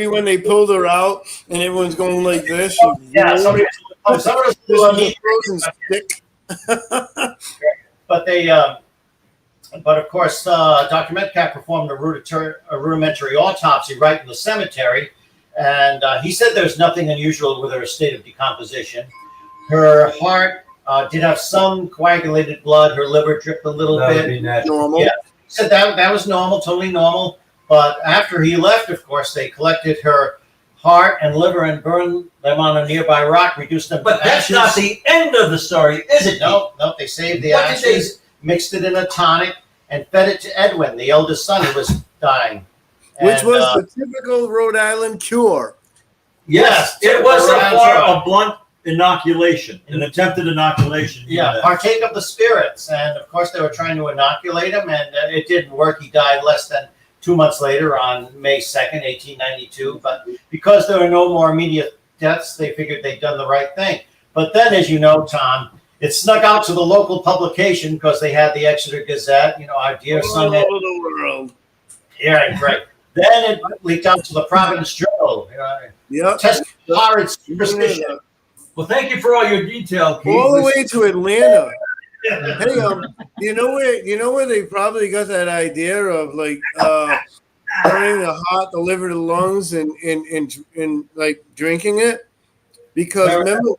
when they pulled her out and everyone's going like this. Yeah, somebody was This is a frozen stick. but they But of course, Dr. Metcalf performed a rudimentary autopsy right in the cemetery, and he said there's nothing unusual with her state of decomposition. Her heart did have some coagulated blood. Her liver dripped a little That would bit. be natural. Normal. Yeah, he said that was normal, totally normal. But after he left, of course, they collected her heart and liver and burned them on a nearby rock, reduced them But to that's ashes. not the end of the story, is it? No, they saved the What did they- ashes, mixed it in a tonic, and fed it to Edwin, the eldest son who was dying. Which And, was the typical Rhode Island cure. Yes, Yes, it was around a blunt inoculation, an attempted inoculation. yeah, partake of the spirits. And of course, they were trying to inoculate him, and it didn't work. He died less than 2 months later on May 2nd, 1892. But because there were no more immediate deaths, they figured they'd done the right thing. But then, as you know, Tom, it snuck out to the local publication because they had the Exeter Gazette, our dear All son. over the world. Yeah, right. Then it leaked out to the Providence Journal. Yep. Testing horrid superstition. Well, thank you for all your detail, Keith. All the way to Atlanta. Hey, you know where they probably got that idea of like burning the heart, the liver, the lungs, and like drinking it? Because remember,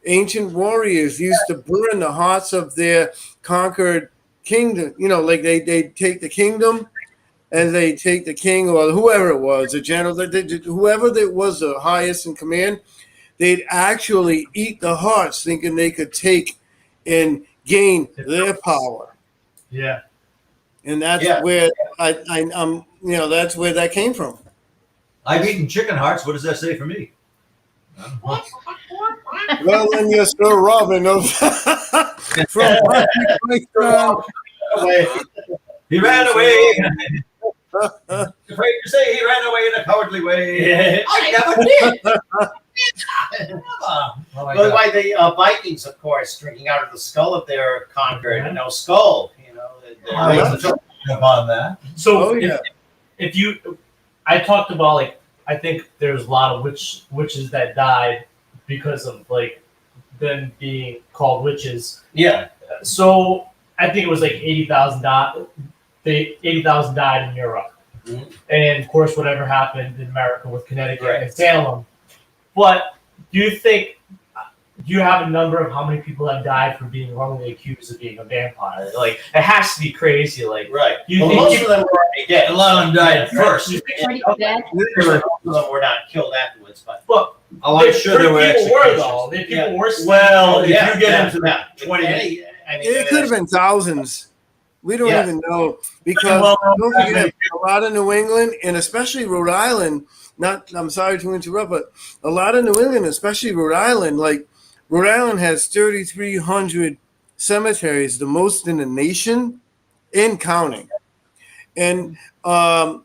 ancient warriors used to burn the hearts of their conquered kingdom. Like they take the kingdom and they take the king or whoever it was, the general, whoever that was the highest in command. They'd actually eat the hearts, thinking they could take and gain their power. Yeah. And that's where I'm. That's where that came from. I've eaten chicken hearts. What does that say for me? Well, then you're still robbing of from He ran away. Afraid to say he ran away in a cowardly way. I never did. But why the Vikings, of course, drinking out of the skull of their conquered, skull. Upon that. So if you, I talked about I think there's a lot of witches that died because of them being called witches. Yeah. So I think it was 80,000 died. 80,000 died in Europe, and of course whatever happened in America with Connecticut and Salem. But do you have a number of how many people have died for being wrongly accused of being a vampire? It has to be crazy. Right. Most of them were already dead. A lot of them died first. Pretty dead. Most of them were not killed afterwards, but I'm sure there were people were executions. though. People were. Well, if you get into the 20, It could have been thousands. We don't even know because don't forget, a lot of New England and especially Rhode Island. I'm sorry to interrupt, but a lot of New England, especially Rhode Island, Rhode Island has 3,300 cemeteries, the most in the nation, and counting. And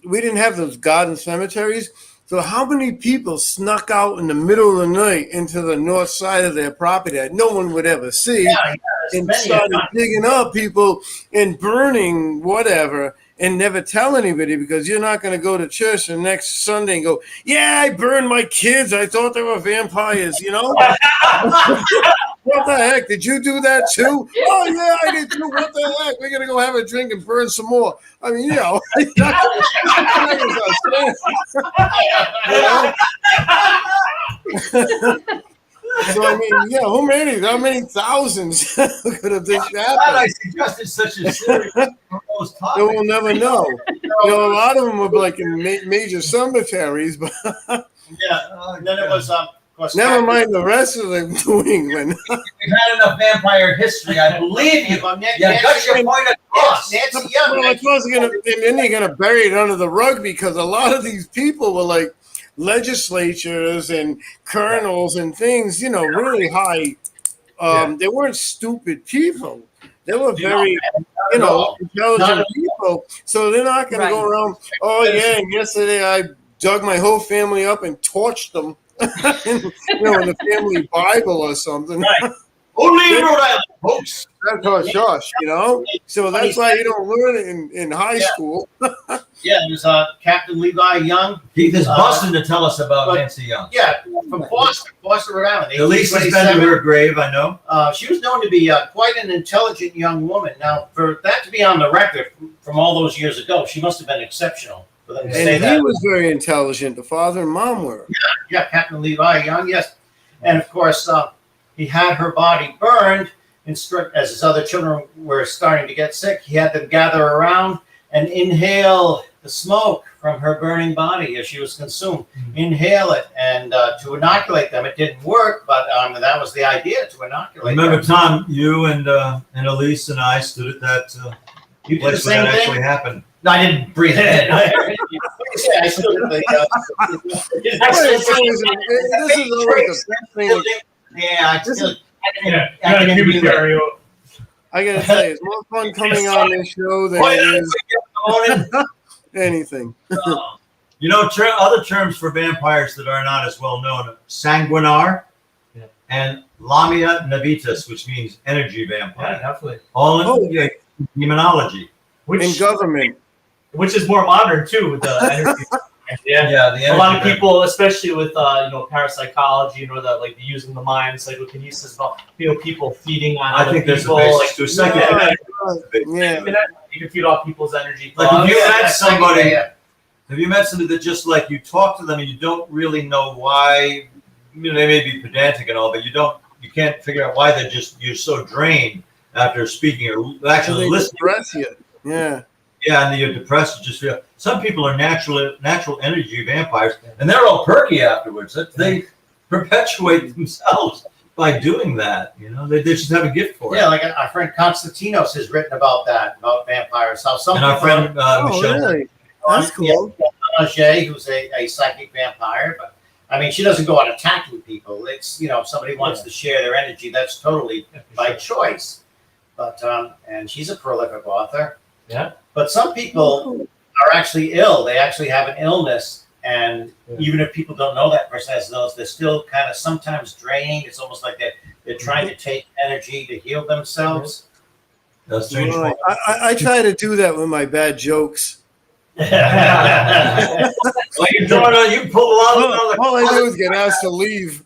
we didn't have those garden cemeteries. So how many people snuck out in the middle of the night into the north side of their property that no one would ever see and started digging up people and burning whatever and never tell anybody because you're not going to go to church the next Sunday and go, I burned my kids. I thought they were vampires, What the heck? Did you do that too? Oh, yeah, I did too. What the heck? We're going to go have a drink and burn some more. I mean, So, I mean, how many thousands could have this happened? I suggested such a serious So we'll never know. A lot of them were in major cemeteries, but and then it was of course. Never mind the rest of the New England. We've had enough vampire history. I believe you. You got your point across. Nancy Young. Well, and then they're gonna bury it under the rug because a lot of these people were legislatures and colonels and things, really high. They weren't stupid people. They were very, intelligent people. So they're not going to go around, and yesterday I dug my whole family up and torched them, in the family Bible or something. Right. Only in Rhode Island, folks. That's how shush, So that's why you don't learn it in high school. Yeah, there's Captain Levi Young. Keith is busting to tell us about but- Nancy Young. Yeah, from Foster, Rhode Island. Elise has been to 1827. her grave, I know. She was known to be quite an intelligent young woman. Now, for that to be on the record from all those years ago, she must have been exceptional for them to say And he that. was very intelligent. The father and mom were. Yeah, Captain Levi Young, yes. And of course, he had her body burned. As his other children were starting to get sick, he had them gather around and inhale the smoke from her burning body as she was consumed. Inhale it and to inoculate them. It didn't work, but that was the idea, to inoculate Remember, them. Tom, you and Elise and I stood at that You did the place where same that thing? actually happened. No, I didn't breathe it in. I stood at This is always the best thing. Yeah, I still. Yeah, I can give me do that. Dario. I gotta tell you, it's more fun coming on this show than it is anything. You know, other terms for vampires that are not as well known: sanguinar and lamia navitas, which means energy vampire. Yeah, definitely. All in demonology. In government. Which is more modern too, with the energy. Yeah. The A lot of energy people, especially with parapsychology, that like using the mind, psychokinesis, people feeding on I other think there's a people. basis to a second. Yeah. You can feed off people's energy. Like if you met somebody, Yeah. have you met somebody that just like you talk to them and you don't really know why? They may be pedantic and all, but you can't figure out why you're so drained after speaking or actually listening. Depress you. Yeah. Yeah, and you're depressed. You just feel. Some people are natural energy vampires, and they're all perky afterwards. They perpetuate themselves by doing that. They just have a gift for it. Yeah, like our friend Constantinos has written about that, about vampires. How some And our people- friend Michelle. Really? That's cool. Ange, who's a psychic vampire, but I mean, she doesn't go out attacking people. It's if somebody wants to share their energy, that's totally by choice. But and she's a prolific author. Yeah. But some people are actually ill. They actually have an illness, and even if people don't know that person has an illness, they're still kind of sometimes draining. It's almost like they're trying to take energy to heal themselves. That's strange. Right. I try to do that with my bad jokes. Well, you pull a lot of All I do is get asked to leave.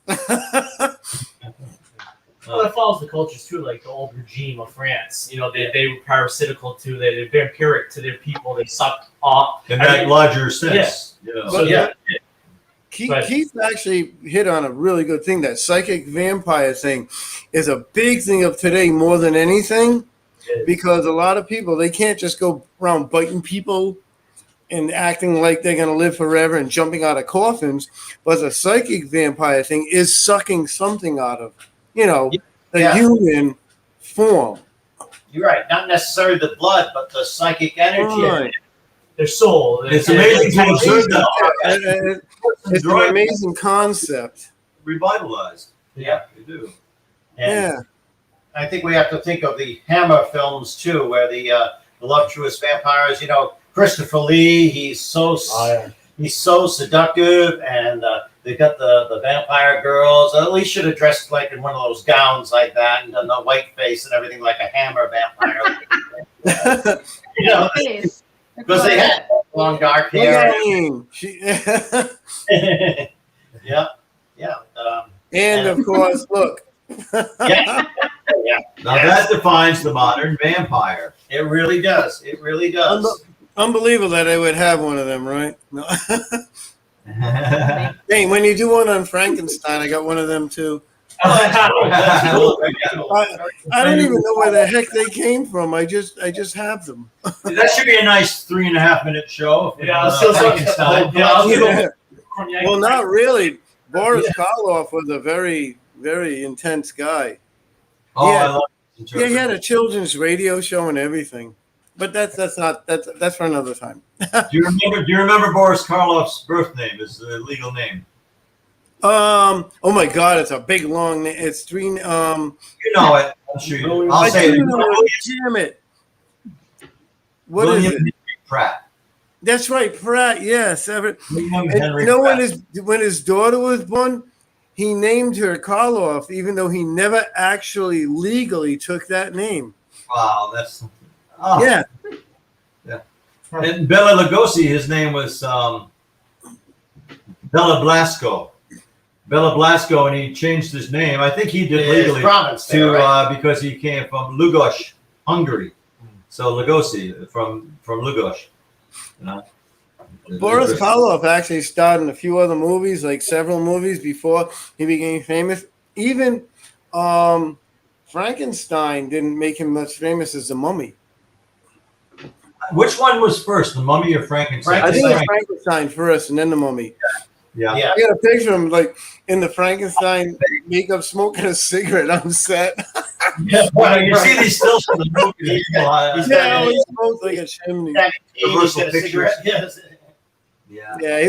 Well, that follows the cultures too, like the old regime of France. They were parasitical too. They're vampiric to their people. They suck off. in that larger sense. So yeah. Keith actually hit on a really good thing. That psychic vampire thing is a big thing of today more than anything, because a lot of people, they can't just go around biting people and acting like they're going to live forever and jumping out of coffins. But the psychic vampire thing is sucking something out of, the human form. You're right. Not necessarily the blood, but the psychic energy. Right. Their soul. It's amazing to observe that. It's an amazing concept. Revitalized. Yeah. They do. And I think we have to think of the Hammer films too, where the voluptuous vampires. Christopher Lee. He's so seductive, and they got the vampire girls. At least should have dressed like in one of those gowns like that, and done the white face and everything like a Hammer vampire. Because they had long dark hair. Yeah. And of course, look. Yeah. Now that defines the modern vampire. It really does. It really does. Unbelievable that I would have one of them, right? No. Hey, when you do one on Frankenstein, I got one of them too. That's cool. I don't even know where the heck they came from. I just have them. That should be a nice 3.5-minute show. Yeah, Frankenstein. Well, not really. Boris Karloff was a very, very intense guy. Oh, Yeah. I love it. Yeah, he had a children's radio show and everything. But that's for another time. Do you remember Boris Karloff's birth name? His legal name? Oh my God, it's a big long name. It's three. You know it. I'm sure you do. I'll I say do it. know it. Damn it! What is William it? Henry Pratt. That's right, Pratt. Yes. William And Henry you know Pratt. when his daughter was born, he named her Karloff, even though he never actually legally took that name. Wow, that's. Oh. Yeah. Yeah. And Bela Lugosi, his name was Bela Blasco. Bela Blasco, and he changed his name. I think he did legally to because he came from Lugos, Hungary. So Lugosi from Lugos. You know? Boris Karloff actually starred in a few other movies, like several movies before he became famous. Even Frankenstein didn't make him much famous as the Mummy. Which one was first, the Mummy or Frankenstein? I think it was Frankenstein first, and then the Mummy. Yeah. I got a picture of him like in the Frankenstein makeup, smoking a cigarette on set. Yeah, well, you see these stills from the movie. He smokes like a chimney. Yeah,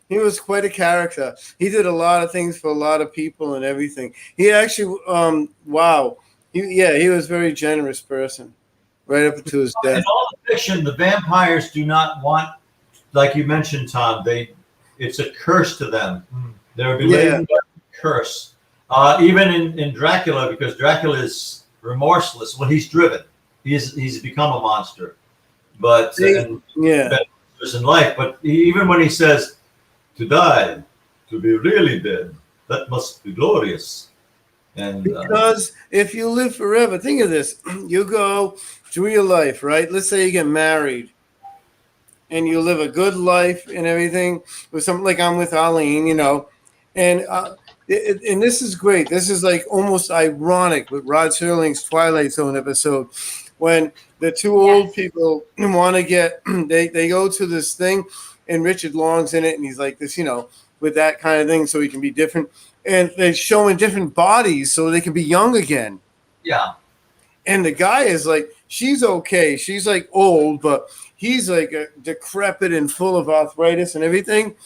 he was quite a character. He did a lot of things for a lot of people and everything. He actually, he was a very generous person, right up to his death. In all the fiction, the vampires do not want, like you mentioned, Tom. It's a curse to them. They're believed curse. Even in Dracula, because Dracula is remorseless. Well, he's driven. He's become a monster. But in life. But even when he says to die, to be really dead, that must be glorious. And because if you live forever, think of this: you go through your life, right? Let's say you get married, and you live a good life and everything with something like I'm with Arlene, you know, and this is great. This is like almost ironic with Rod Serling's Twilight Zone episode when the two old people want to get they go to this thing and Richard Long's in it and he's like this, you know, with that kind of thing so he can be different. And they're showing different bodies so they can be young again. Yeah. And the guy is like, she's okay. She's like old, but he's like decrepit and full of arthritis and everything.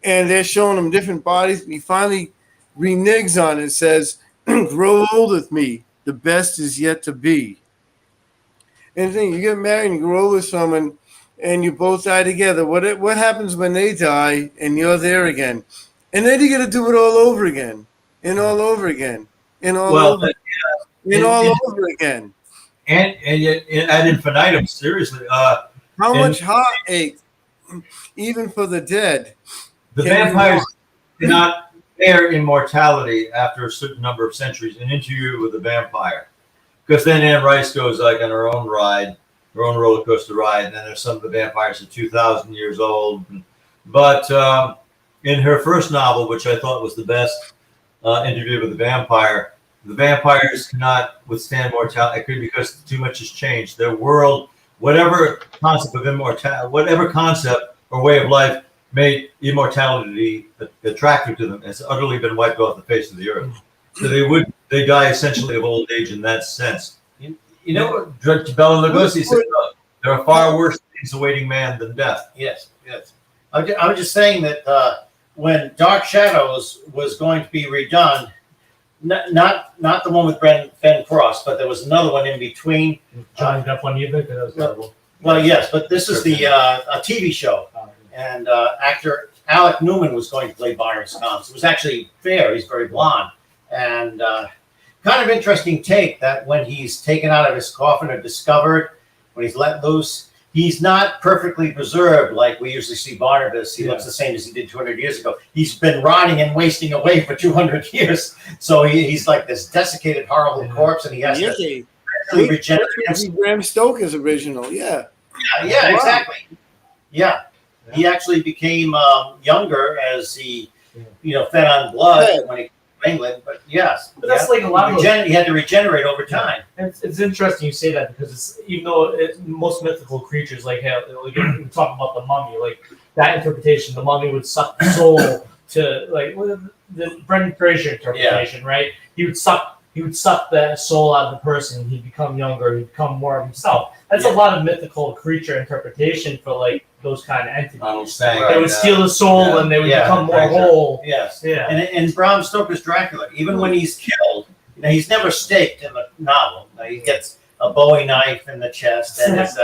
And they're showing him different bodies. And he finally reneges on it and says, grow old with me. The best is yet to be. And the thing, you get married and you grow old with someone and you both die together. What happens when they die and you're there again? And then you got to do it all over again and all over again and all over again. And ad infinitum, seriously. How much heartache, even for the dead. The vampires cannot bear immortality after a certain number of centuries. An interview with a vampire. Because then Anne Rice goes like on her own ride, her own roller coaster ride, and then there's some of the vampires are 2,000 years old. But in her first novel, which I thought was the best interview with the vampires cannot withstand mortality because too much has changed. Their world, whatever concept of immortality, whatever concept or way of life made immortality attractive to them, has utterly been wiped off the face of the earth. So they die essentially of old age in that sense. You know, Bela Lugosi said, there are far worse things awaiting man than death. Yes. I was just saying that when Dark Shadows was going to be redone, not the one with Ben Cross, but there was another one in between. Johnny Depp one, you think that was terrible? Well, yes, but this is a TV show, and actor Alec Newman was going to play Byron Scoms. It was actually fair. He's very blonde. And kind of interesting take that when he's taken out of his coffin or discovered, when he's let loose, he's not perfectly preserved like we usually see Barnabas. He looks the same as he did 200 years ago. He's been rotting and wasting away for 200 years. So he's like this desiccated, horrible corpse, and he has to regenerate. Bram Stoker's original, Yeah, exactly. Yeah. He actually became younger as he, fed on blood when he England, but yes, that's like a lot of he had to regenerate over time. It's interesting you say that because even though most mythical creatures we talk about the mummy, like that interpretation, the mummy would suck the soul to like the Brendan Fraser interpretation, right? He would suck the soul out of the person. He'd become younger. He'd become more of himself. That's a lot of mythical creature interpretation for like those kind of entities. They would steal the soul and they would become more whole. Yes. Yeah. And Bram Stoker's Dracula, even when he's killed, he's never staked in the novel. He gets a Bowie knife in the chest, and it's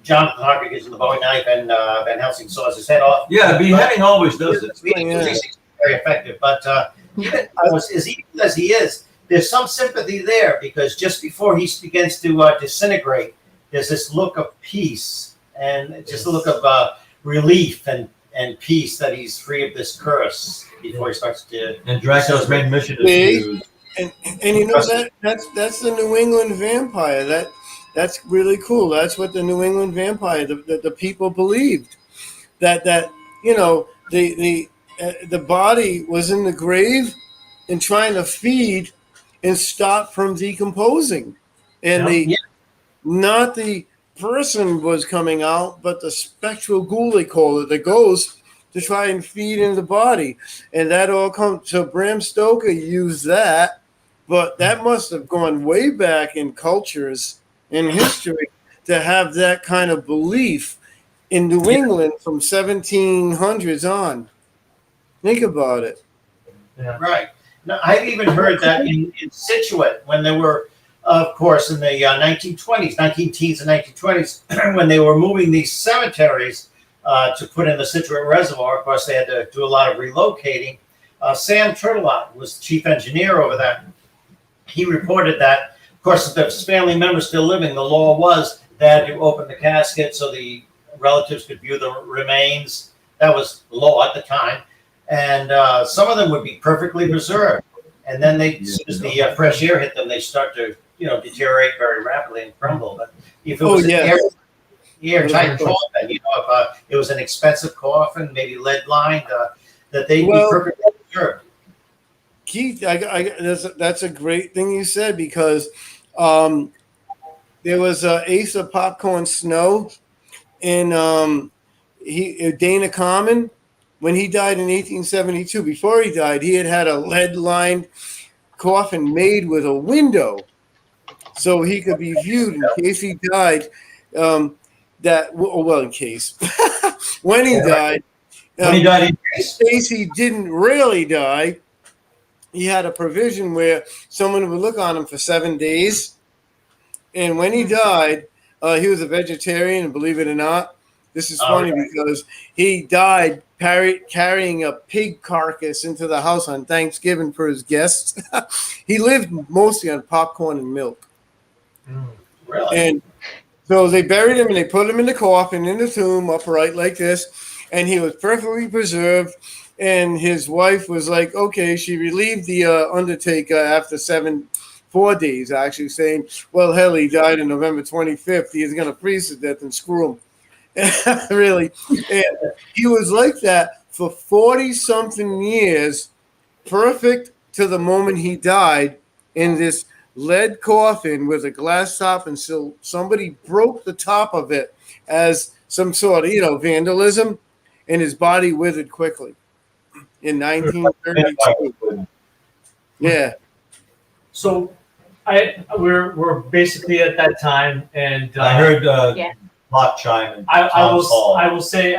Jonathan Harker gives him the Bowie knife, and Van Helsing saws his head off. Yeah, beheading always does it. He's very effective, but as evil as he is, there's some sympathy there because just before he begins to disintegrate, there's this look of peace and just a look of relief and peace that he's free of this curse before he starts to. And Dracula's main mission is to. And you know that's the New England vampire. That's really cool. That's what the New England vampire, the people believed, that you know the body was in the grave and trying to feed and stop from decomposing, and not the person was coming out, but the spectral ghoul, they call it, the ghost, to try and feed in the body, and that all comes. So Bram Stoker used that. But that must have gone way back in cultures, in history, to have that kind of belief in New England from 1700s on. Think about it. Yeah. Right. Now, I've even heard that in Scituate, when they were, of course, in the 1920s, 19 and 1920s, when they were moving these cemeteries to put in the Scituate Reservoir. Of course, they had to do a lot of relocating. Sam Turtelot was the chief engineer over there. He reported that, of course, if there's family members still living, the law was they had to open the casket so the relatives could view the remains. That was law at the time. And some of them would be perfectly preserved. And then as soon as the fresh air hit them, they start to, deteriorate very rapidly and crumble. But if it was an airtight coffin, if it was an expensive coffin, maybe lead lined, that they'd be perfectly preserved. Keith, that's a great thing you said, because there was Ace of Popcorn Snow in Dana Common. When he died in 1872, before he died, he had a lead-lined coffin made with a window so he could be viewed in case he died. In case. When he died, in case he didn't really die, he had a provision where someone would look on him for 7 days. And when he died, he was a vegetarian, and believe it or not, this is funny because he died carrying a pig carcass into the house on Thanksgiving for his guests. He lived mostly on popcorn and milk. Really? And so they buried him and they put him in the coffin, in the tomb, upright like this, and he was perfectly preserved. And his wife was like, okay, she relieved the undertaker after 4 days, actually, saying, well, hell, he died on November 25th. He's going to freeze to death and screw him. Really. And he was like that for 40-something years, perfect to the moment he died, in this lead coffin with a glass top until somebody broke the top of it as some sort of, vandalism, and his body withered quickly. In 1932. Yeah. So we're basically at that time, and I heard clock chime. And I will say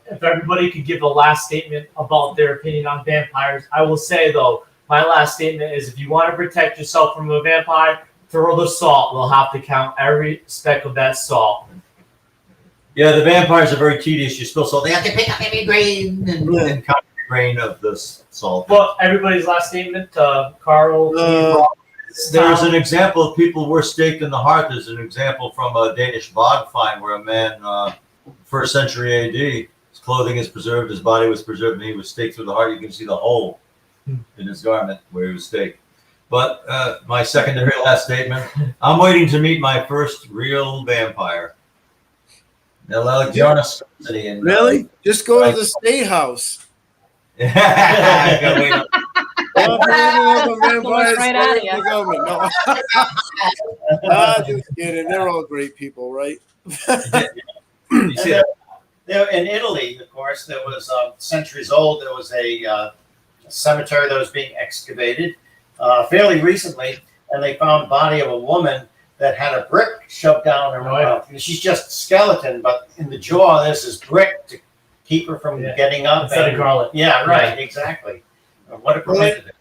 if everybody could give a last statement about their opinion on vampires. I will say though, my last statement is, if you want to protect yourself from a vampire, throw the salt. We'll have to count every speck of that salt. Yeah, the vampires are very tedious. You spill salt. They have to pick up every grain and count every grain of this salt. But everybody's last statement, Carl. There's an example of people were staked in the heart. There's an example from a Danish bog find where a man, 1st century AD, his clothing is preserved, his body was preserved, and he was staked through the heart. You can see the hole in his garment where he was staked. But my secondary last statement, I'm waiting to meet my first real vampire. Really? Just go to the State House. Right out of you. No. Just kidding. They're all great people, right? There in Italy, of course, there was centuries old. There was a cemetery that was being excavated fairly recently, and they found the body of a woman that had a brick shoved down her mouth. She's just a skeleton, but in the jaw there's this brick to keep her from getting up. Instead of garlic. Yeah, right, exactly. What a preventative.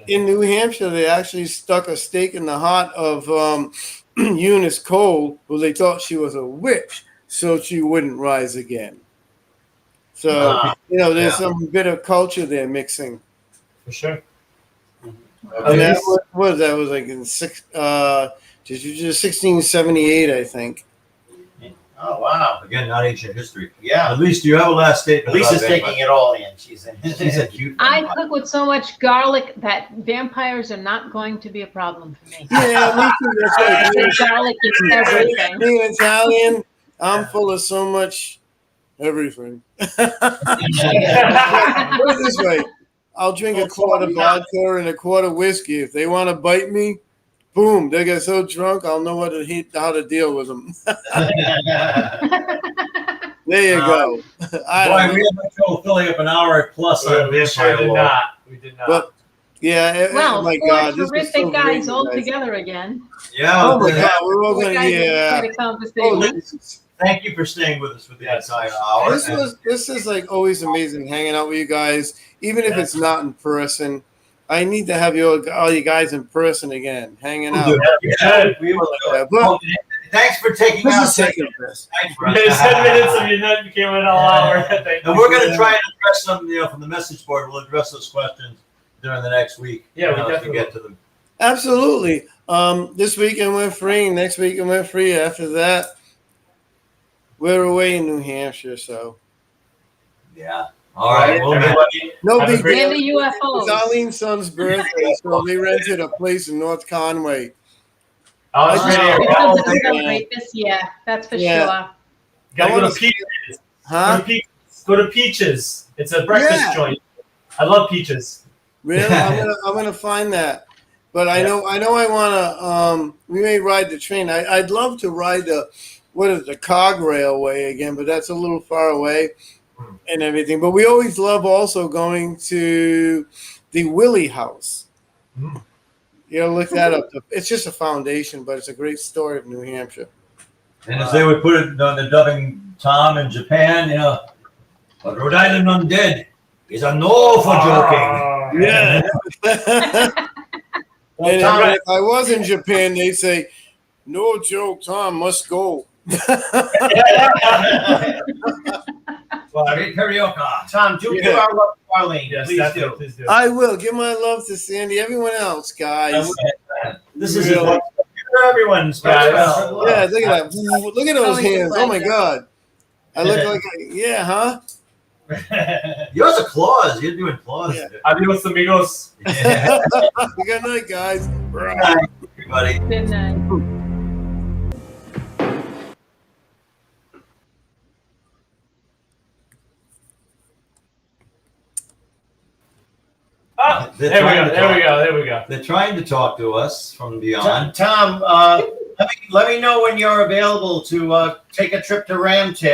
In New Hampshire, they actually stuck a stake in the heart of Eunice Cole, who they thought she was a witch, so she wouldn't rise again. So, there's some bit of culture there mixing. For sure. And that was like in 1678, I think. Oh wow! Again, not ancient history. Yeah. At least you have a last statement. Lisa's about taking it all in. She's She's a cute. I vampire. cook with so much garlic that vampires are not going to be a problem for me. Yeah, me too. That's right. There's garlic in everything. Being Italian, I'm full of so much everything. Put it this way, I'll drink a quart of vodka and a quart of whiskey. If they want to bite me, boom, they get so drunk, I'll know how to deal with them. There you go. I Boy, don't know. we had trouble filling up an hour plus on We sure vampire did lore. not. We did not. But yeah, Well, oh my four God, this was terrific so guys great, all guys. together again. Yeah. Oh my well, God, we're all Four going to, guys had yeah. quite a Oh, conversation. Thank you for staying with us for the Yes. entire hour. this is like always amazing hanging out with you guys, even if it's not in person. I need to have all you guys in person again, hanging out. Yeah, we will. But Thanks for taking this out is second best. Thanks for 10 minutes of your night became an hour. Thank And you we're for going to that. try and address some, from the message board. We'll address those questions during the next week. Yeah, we as definitely get to them. Absolutely. This weekend we're free. Next weekend we're free. After that, we're away in New Hampshire, so Yeah. All right. Well, Everybody, no have a big great- deal. And the It's UFOs. Eileen's son's birthday, so they rented a place in North Conway. Oh, it's great area. We're Oh, going to yeah. celebrate this year, that's for Yeah. sure. Gotta go I to wanna see- Peaches. Huh? Go to Peaches. It's a breakfast Yeah. joint. I love Peaches. Really? I'm gonna find that. But I know I wanna we may ride the train. I'd love to ride the cog railway again, but that's a little far away and everything. But we always love also going to the Willie House. Mm. You gotta look that up. It's just a foundation, but it's a great story of New Hampshire. And as they would put it on the dubbing Tom in Japan, but Rhode Island undead is a no for joking. Yeah. And Tom, if I was in Japan, they'd say, "No joke, Tom must go." Well, I mean, karaoke. Tom, do give Yeah. our love to Arlene. Yes, Please definitely, do. please do. I will give my love to Sandy. Everyone else, guys. This is Really? for everyone's Yeah, special. Yeah, look at that. Look at those Always a hands. Oh my pleasure. God. I look like huh? Yours are claws. You're doing claws. Yeah. Adios, amigos. Yeah. Good night, guys. Good night, everybody. Good night. Ah, They're there we trying go. to There we talk. go. There we go. They're trying to talk to us from beyond. Tom, let me know when you're available to take a trip to Ramtail.